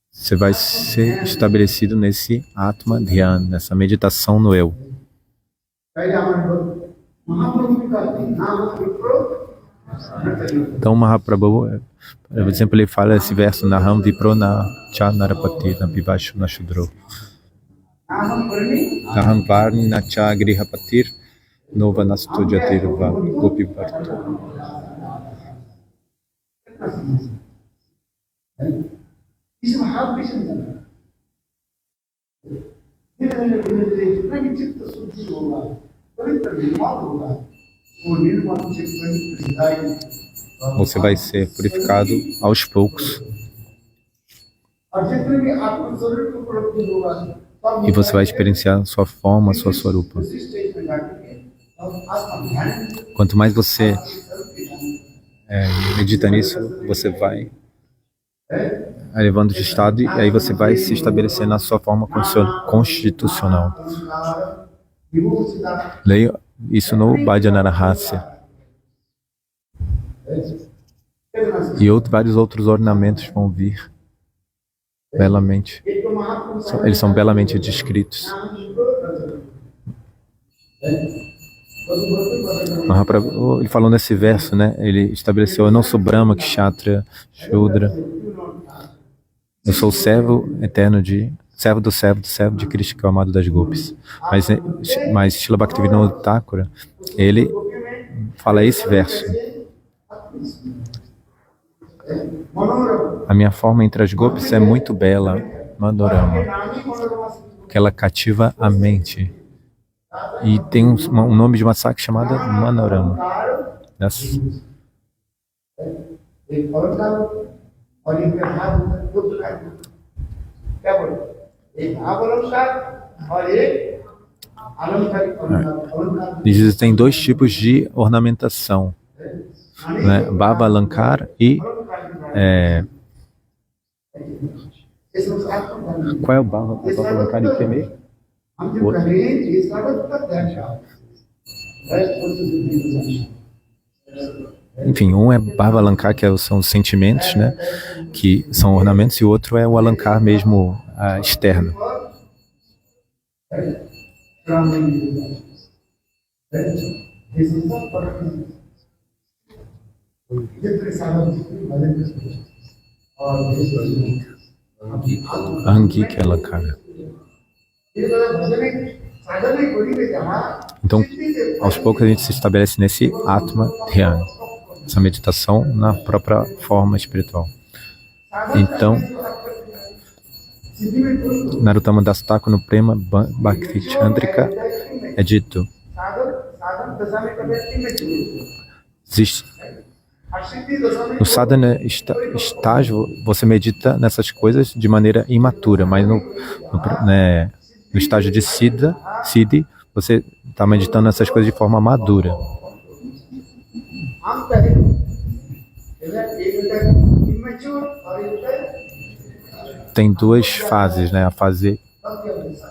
A: você vai ser estabelecido nesse Atma Dhyana, nessa meditação no eu. Então Mahaprabhu, por exemplo, ele fala esse verso Naham Vipro na Cha Narapati na Vivashu na Shudro. Naham Varni na Cha Grihapatir Nova Nastu Jatirva Gopi Bharto. Você vai ser purificado aos poucos. E você vai experienciar sua forma, sua swarupa. Quanto mais você medita nisso, você vai elevando de estado e aí você vai se estabelecer na sua forma constitucional. Leia isso no Bhajanarahasya. E vários outros ornamentos vão vir belamente. Eles são belamente descritos. Mahaprabhu, ele falou nesse verso, né? Ele estabeleceu: eu não sou Brahma, Kshatriya, Shudra. Eu sou o servo eterno servo do servo de Krishna, que é o amado das gopis. Mas Srila Bhaktivinoda Thakura, ele fala esse verso: a minha forma entre as gopis é muito bela, Madhurama, que ela cativa a mente. E tem um nome de uma sakya chamada Manorama. Existem dois tipos de ornamentação, né? Bhava Alankar e qual é o Bhava Alankar e o que mesmo? Enfim, um é Bhava Alankar, que são os sentimentos, né, que são ornamentos, e o outro é o Alankar mesmo, externo. Angika Alankara. Então, aos poucos a gente se estabelece nesse Atma Dhyana, essa meditação na própria forma espiritual. Então, Narottama Das Thakur no Prema Bhakti Chandrika é dito: existe, no sadhana estágio você medita nessas coisas de maneira imatura, mas no estágio de Siddhi você está meditando nessas coisas de forma madura. Tem duas fases, né? A fase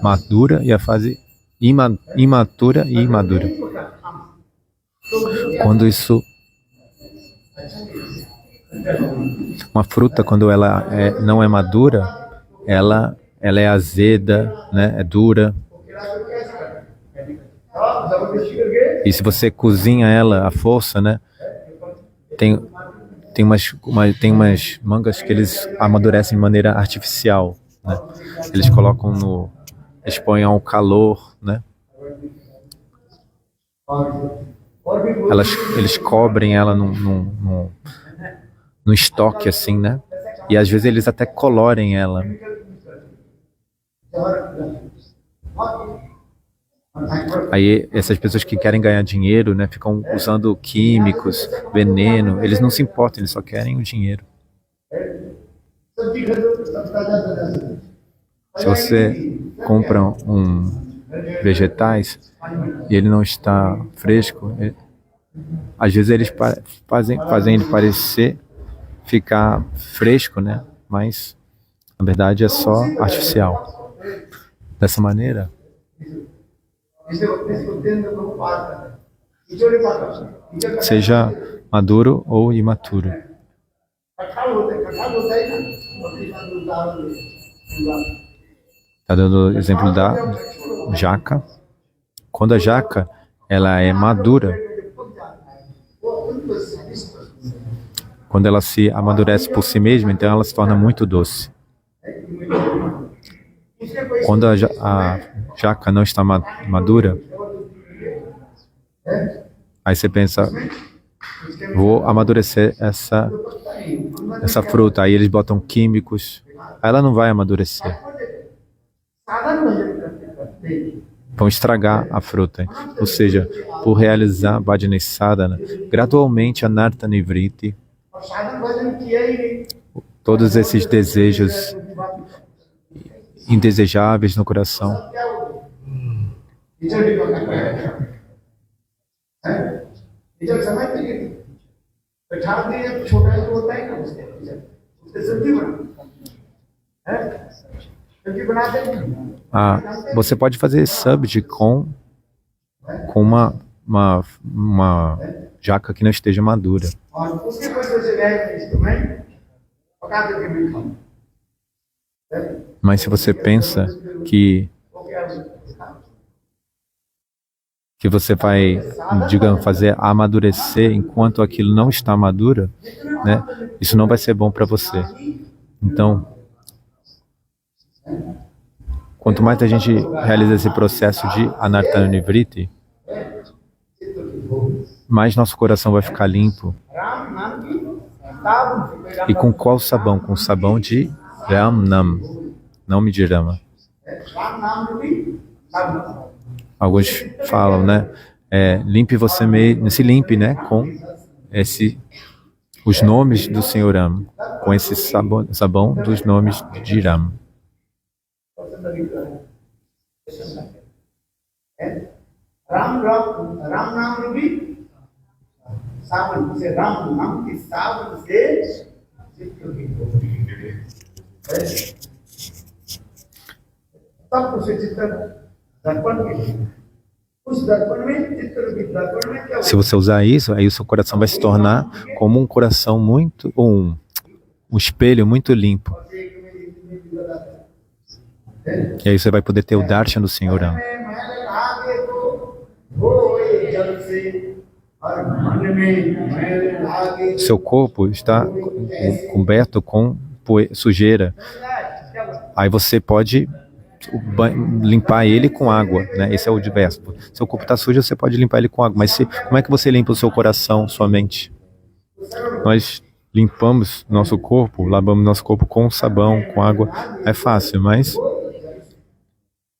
A: madura e a fase imatura e imadura. Quando isso... Uma fruta, quando ela não é madura, ela é azeda, né? É dura. E se você cozinha ela à força, né? Tem umas mangas que eles amadurecem de maneira artificial, né? Eles colocam eles põem ao calor, né? Eles cobrem ela num estoque assim, né? E às vezes eles até colorem ela. Aí essas pessoas que querem ganhar dinheiro, né, ficam usando químicos, veneno, eles não se importam, eles só querem o dinheiro. Se você compra vegetais e ele não está fresco, às vezes eles fazem ele parecer ficar fresco, né, mas na verdade é só artificial. Dessa maneira, seja maduro ou imaturo. Está dando o exemplo da jaca. Quando a jaca ela é madura, quando ela se amadurece por si mesma, então ela se torna muito doce. Quando a jaca não está madura, aí você pensa, vou amadurecer essa fruta. Aí eles botam químicos, aí ela não vai amadurecer. Vão estragar a fruta. Ou seja, por realizar Bhajana Sadhana, gradualmente a Narta Nivriti, todos esses desejos indesejáveis no coração você pode fazer subde com uma jaca que não esteja madura. Mas se você pensa que você vai, digamos, fazer amadurecer enquanto aquilo não está maduro, né? Isso não vai ser bom para você. Então, quanto mais a gente realiza esse processo de Anartana Nivriti, mais nosso coração vai ficar limpo. E com qual sabão? Com o sabão de Ramnam, nome de Rama. Alguns falam, né? Limpe você mesmo, se limpe, né? Com os nomes do Senhor Rama, com esse sabão dos nomes de Rama. Se você usar isso, aí o seu coração vai se tornar como um coração muito, um espelho muito limpo. E aí você vai poder ter o darshan do Senhor.
B: में मैल लागे तो धोए जल से और मन में मैल लागे
A: Seu corpo está coberto com sujeira. Aí você pode limpar ele com água, né? Esse é o diverso. Seu corpo está sujo, você pode limpar ele com água. Mas como é que você limpa o seu coração, sua mente? Nós limpamos nosso corpo, lavamos nosso corpo com sabão, com água. É fácil, mas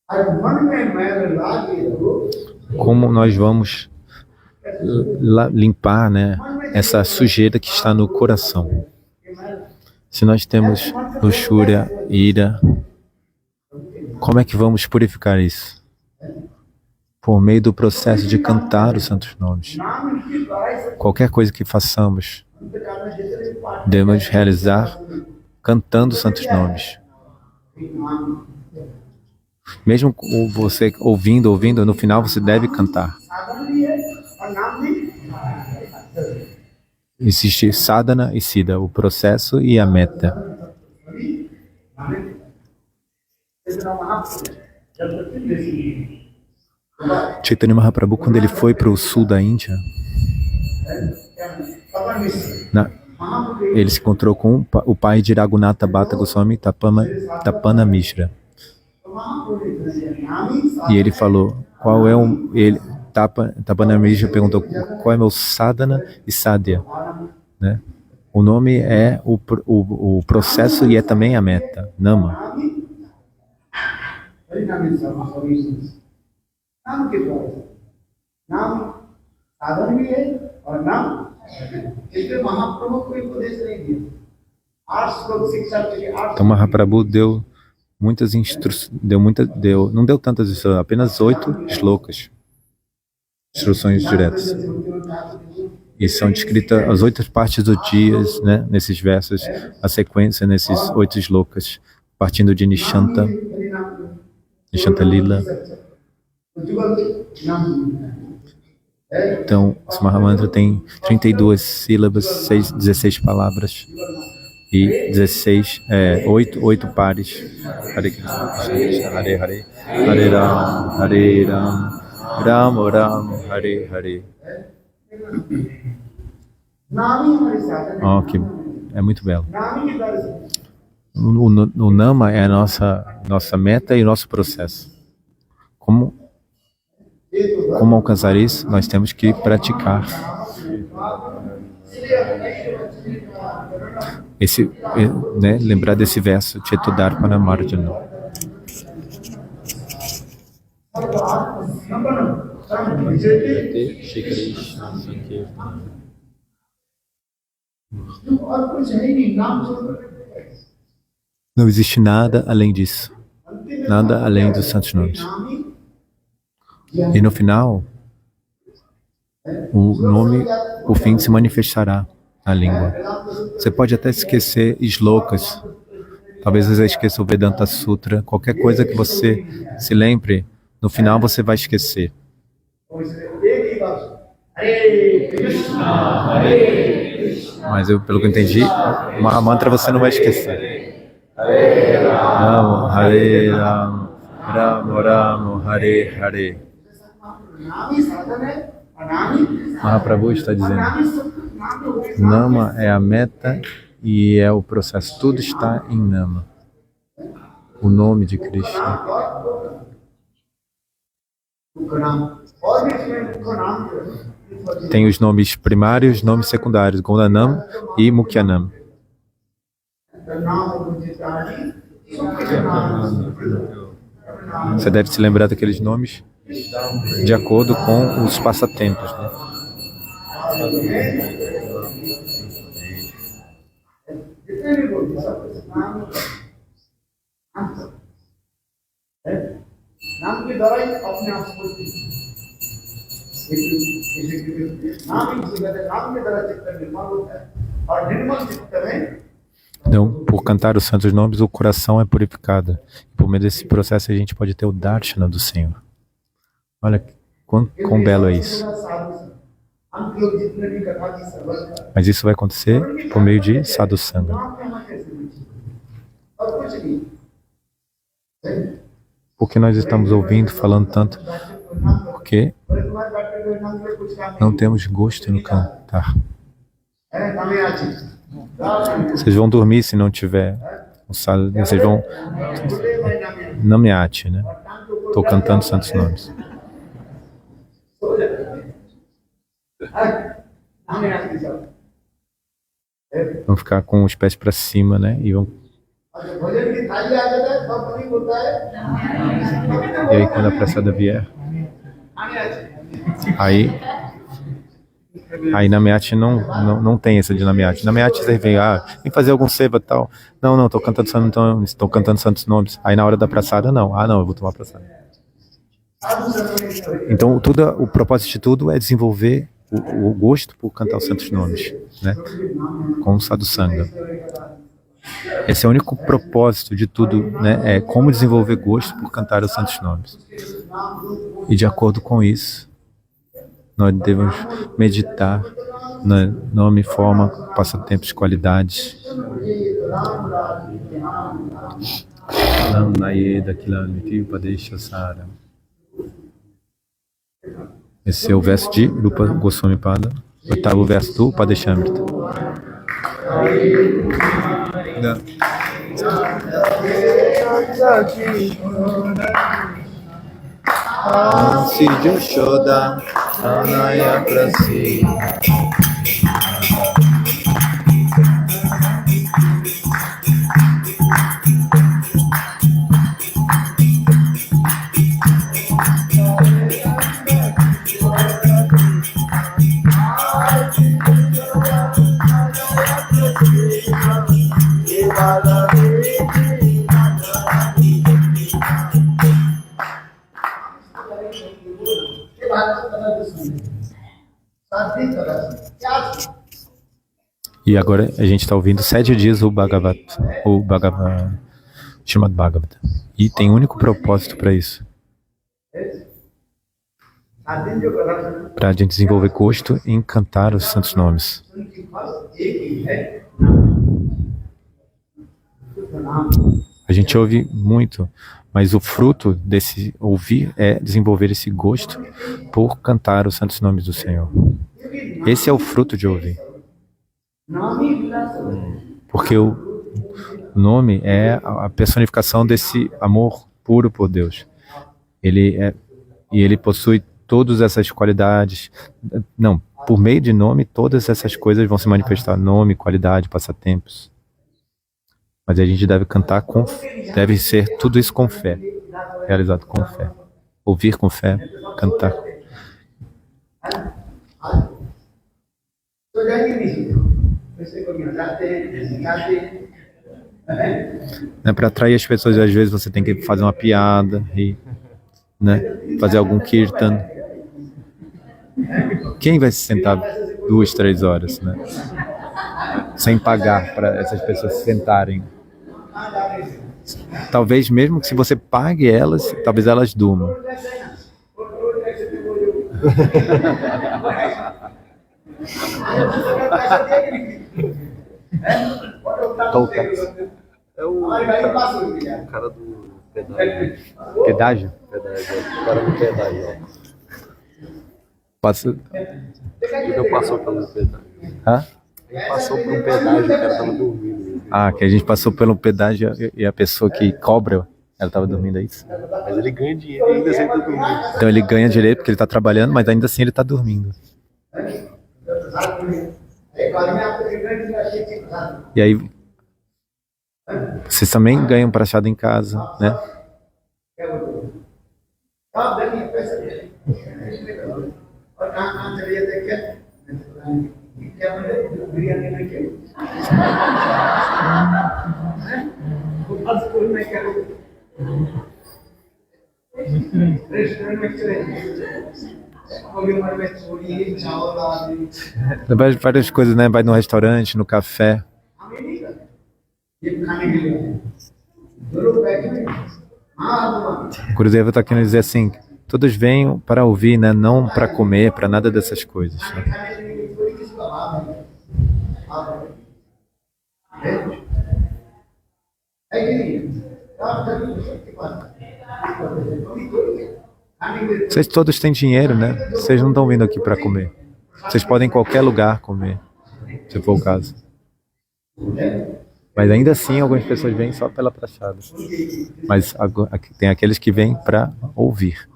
B: और मन में मैल लागे तो
A: como nós vamos limpar, né, essa sujeira que está no coração? Se nós temos luxúria, ira, como é que vamos purificar isso? Por meio do processo de cantar os santos nomes.
B: नाम की द्वारा
A: Qualquer coisa que façamos,
B: अंतकाल में जितने पाठ
A: devemos realizar cantando os santos nomes.
B: नाम
A: Mesmo você ouvindo, no final você deve cantar.
B: साधन भी है और नाम भी
A: Existe sadhana e siddha, o processo e a meta.
B: इतना महापुरुष जब तक देसी
A: Chaitanya Mahaprabhu, quando ele foi para o sul da Índia,
B: पवन मिश्र महापुरुष
A: ele se encontrou com o pai de Raghunatha Bhatta Goswami, Tapana Mishra.
B: महापुरुष नाम ही
A: E ele falou, qual é Tapana Mishra perguntou, qual é meu sadhana e sadhya? Né? O nome é o processo e é também a meta, nama.
B: नाम ही परिणामी समावेश नाम के द्वारा नाम साधन भी है और नाम इसलिए महाप्रभु कोई उपदेश नहीं दिया 8 श्लोक शिक्षा के लिए 8
A: Então Mahaprabhu deu muitas instruções, não deu tantas instruções, apenas 8 shlokas, instruções diretas. E são descritas as 8 partes do dia, né, nesses versos, a sequência nesses 8 shlokas, partindo de Nishanta Lila. Então, esse Mahamantra tem 32 sílabas, 16 palavras e 8 pares. Hare Krishna, Krishna Krishna, Hare Hare, Hare Ram, Ram Ram, Hare Hare.
B: नाम ही हमारे साधन है
A: Oh, que é muito belo.
B: नाम ही के द्वारा से
A: O Nama é a nossa meta e o nosso processo. Como alcançar isso? Nós temos que praticar. Né, lembrar desse verso, Chetudharpana Marjana.
B: और कुछ है ही नहीं नाम छोड़कर
A: Não existe nada além disso. Nada além dos santos nomes.
B: नाम ही
A: E no final, o fim se manifestará na língua. Você pode até esquecer shlokas. Talvez você esqueça o Vedanta Sutra. Qualquer coisa que você se lembre, no final você vai esquecer.
B: और इसलिए एक ही बात हरे Krishna
A: Mas pelo que eu entendi, o Mahamantra você não vai esquecer. Ram, Hare Ram, Ram Ram, Hare Hare.
B: नाम ही साधन है और नाम ही
A: Mahaprabhu está dizendo,
B: नाम ही सब नाम तो होगा
A: Nama é a meta e é o processo. Tudo está em Nama. O nome de Krishna.
B: उनका नाम और भी इसमें उनका नाम जो है
A: Tem os nomes primários, nomes secundários, Gundanam e Mukyanam.
B: नाम और उनके आदि सबके नाम
A: Você deve se lembrar daqueles nomes de acordo com os passatempos, né?
B: जितने भी बोलते सब नाम नाम के द्वारा ही अपने आप को नाम ही जीवन है नाम के द्वारा चित्त निर्मल होता है और निर्मल चित्त में
A: Então, por cantar os santos nomes, o coração é purificado. Por meio desse processo, a gente pode ter o Darshana do Senhor. Olha quão belo é isso.
B: हम लोग जितने भी कथा की सर्वस्व
A: Mas isso vai acontecer por meio de Sadhu Sangha.
B: नाम में हम कैसे बचे और कुछ नहीं
A: Por que nós estamos ouvindo, falando tanto? Porque
B: बोले तुम्हारे बैठे हुए नाम में कुछ काम
A: não
B: नहीं
A: temos gosto no cantar.
B: है नामे आची
A: Vocês vão dormir se não tiver um sal, vocês vão
B: बुढ़े भाई नामे
A: nameate, né?
B: और टांग के ऊपर
A: Estou cantando santos nomes.
B: सो जाते हैं नामे आची सब
A: Vão ficar com os pés para cima, né? E vão.
B: और जब भोजन की थाली आ जाता है तब नहीं होता है
A: E aí quando a pressada vier,
B: name Aachi
A: aí nameate não tem essa de nameate. Nameate você vem, vem fazer algum seva e tal. Não, estou cantando santos nomes, estou cantando santos nomes. Aí na hora da pressada, não. Não, eu vou tomar pressada. Então o propósito de tudo é desenvolver o gosto por cantar os santos nomes, né? Com o sadhusanga. Esse é o único propósito de tudo, né? É como desenvolver gosto por cantar os santos nomes. E de acordo com isso, nós devemos meditar no nome, forma, passatempos, qualidades. Nam Nayeda Kilamiti Upadesha Sara. Esse é o verso de Rupa Goswami Pada, oitavo verso do Upadeshamrita. Se Jushoda Anaya Prasi. E agora a gente está ouvindo 7 dias o Bhagavad Srimad Bhagavatam. E tem um único propósito para isso. Para a gente desenvolver gosto em cantar os santos nomes. A gente ouve muito, mas o fruto desse ouvir é desenvolver esse gosto por cantar os santos nomes do Senhor. Esse é o fruto de ouvir. Porque o nome é a personificação desse amor puro por Deus. Ele possui todas essas qualidades. Não, por meio de nome, todas essas coisas vão se manifestar. Nome, qualidade, passatempos. Mas a gente deve cantar deve ser tudo isso com fé. Realizado com fé. Ouvir com fé, cantar. Para atrair as pessoas, às vezes você tem que fazer uma piada, rir, né? Fazer algum kirtan. Quem vai se sentar 2, 3 horas, né? Sem pagar para essas pessoas se sentarem? Talvez mesmo que se você pague elas, talvez elas durmam.
C: É o cara do pedágio.
A: Pedágio?
C: Pedágio, o cara do pedágio, ó. Ele passou pelo pedágio.
A: Hã?
C: Ele passou por um pedágio, o cara tava dormindo.
A: Que a gente passou pelo pedágio e a pessoa que cobra, ela estava dormindo, é isso?
C: Mas ele ganha dinheiro e ainda assim tá dormindo.
A: Então ele ganha direito porque ele está trabalhando, mas ainda assim ele está dormindo. E aí vocês também ganham prachada em casa, né? Várias coisas, né? Vai no restaurante, no café. O Gurudeva está querendo dizer assim, todos vêm para ouvir, né? Não para comer, para nada dessas coisas, né? Vocês todos têm dinheiro, né? Vocês não estão vindo aqui para comer. Vocês podem em qualquer lugar comer, se for o caso. Mas ainda assim, algumas pessoas vêm só pela prachada. Mas tem aqueles que vêm para ouvir.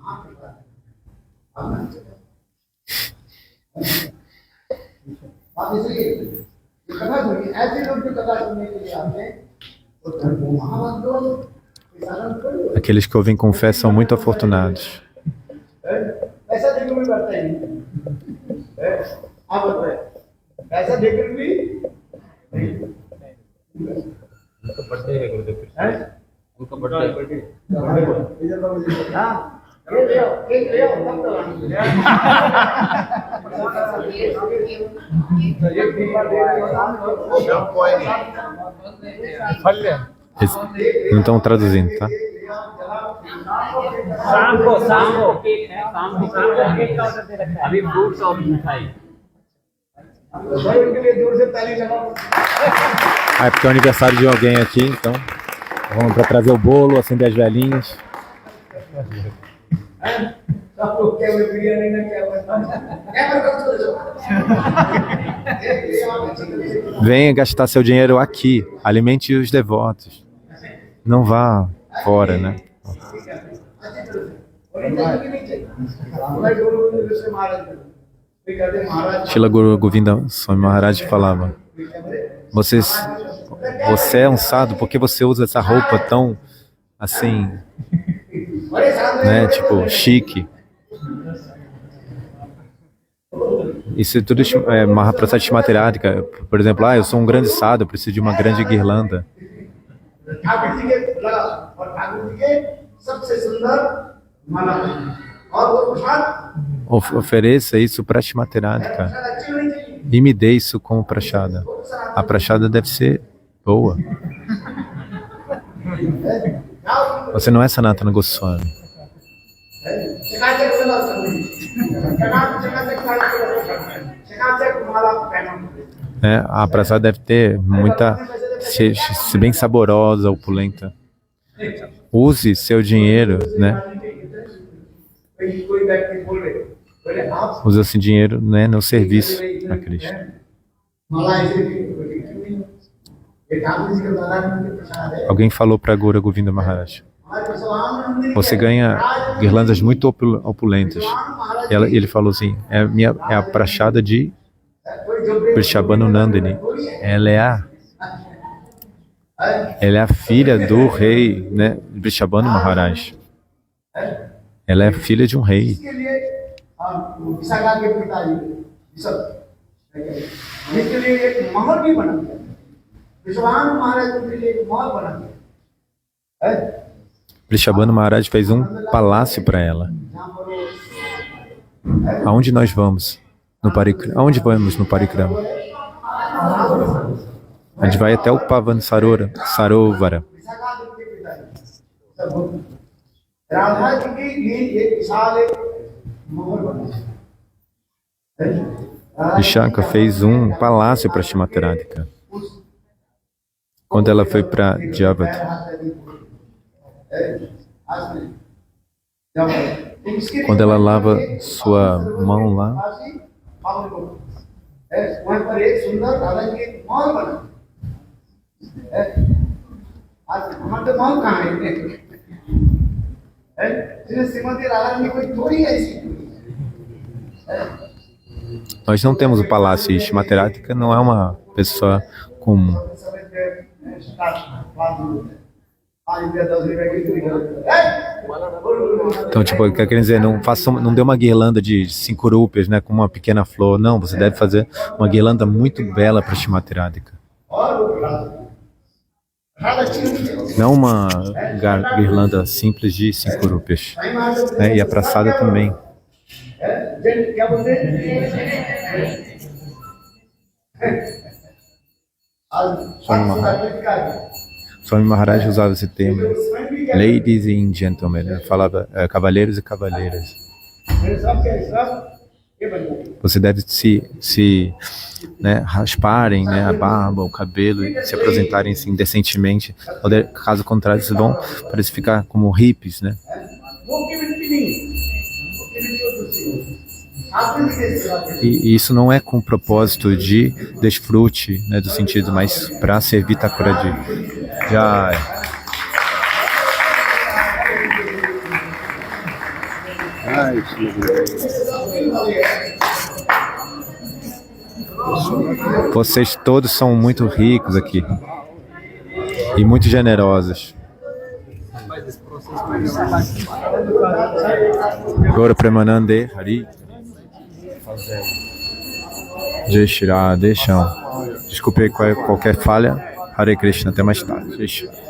A: Aqueles que ouvem com fé são muito afortunados.
C: उनका बर्थडे है गुरुदेव कृष्ण उनका birthday
A: Eles não estão traduzindo, tá?
D: शाम को केक है, शाम को केक का ऑर्डर दे रखा है, अभी फ्रूट्स और मिठाई।
A: Ah, é porque é o aniversário de alguém aqui, então vamos para trazer o bolo, acender as velhinhas. Venha gastar seu dinheiro aqui, alimente os devotos. Não vá fora, né? Srila Guru Govinda Swami Maharaj falava: você é um sadhu porque você usa essa roupa tão assim, né, tipo chique. Isso é tudo Mahaprasad Shrimadhi. Por exemplo, eu sou um grande sadhu, eu preciso de uma grande guirlanda. Ofereça isso para Shrimati Radhika e me dê isso como prachada. A prachada deve ser boa. Você não é Sanatana Goswami. A prachada deve ter muita, ser bem saborosa, opulenta. Use seu dinheiro, né? Use esse dinheiro, né, no serviço a Cristo. Alguém falou para Guru Govinda Maharaj: você ganha guirlandas muito opulentas. E ele falou assim: é a prachada de Vrishabhanu Nandini. Ela é a filha do rei, né, Vrishabhanu Maharaj. Ela é filha de um rei. Vrishabhanu Maharaj fez um palácio para ela. Aonde nós vamos? Aonde vamos no Parikrama? A gente vai até o Pavan Sarovara. Vishaka fez um palácio para Shrimati Radhika. Quando ela foi para Javad, quando ela lava sua mão lá, nós não temos o palácio, e Shrimati Radhika não é uma pessoa comum. Então, tipo, quer dizer, não dê uma guirlanda de 5 rúpias, né, com uma pequena flor. Não, você deve fazer uma guirlanda muito bela para Shrimati Radhika. Não uma guirlanda simples de 5 rúpias. Né, e a praçada também. Swami Maharaj usava esse termo, ladies and gentlemen, ele falava cavalheiros e cavalheiras. Você deve né, rasparem, né, a barba, o cabelo e se apresentarem assim decentemente. Caso contrário, vocês vão parecer ficar como hippies, né? E isso não é com o propósito de desfrute, né, do sentido, mas para servir Thakurji. Já vocês todos são muito ricos aqui e muito generosos. Agora Premanande Hari Jai Shri Radhe Shyam. Desculpe qualquer falha. Hare Krishna, até mais tarde. Jai Shri.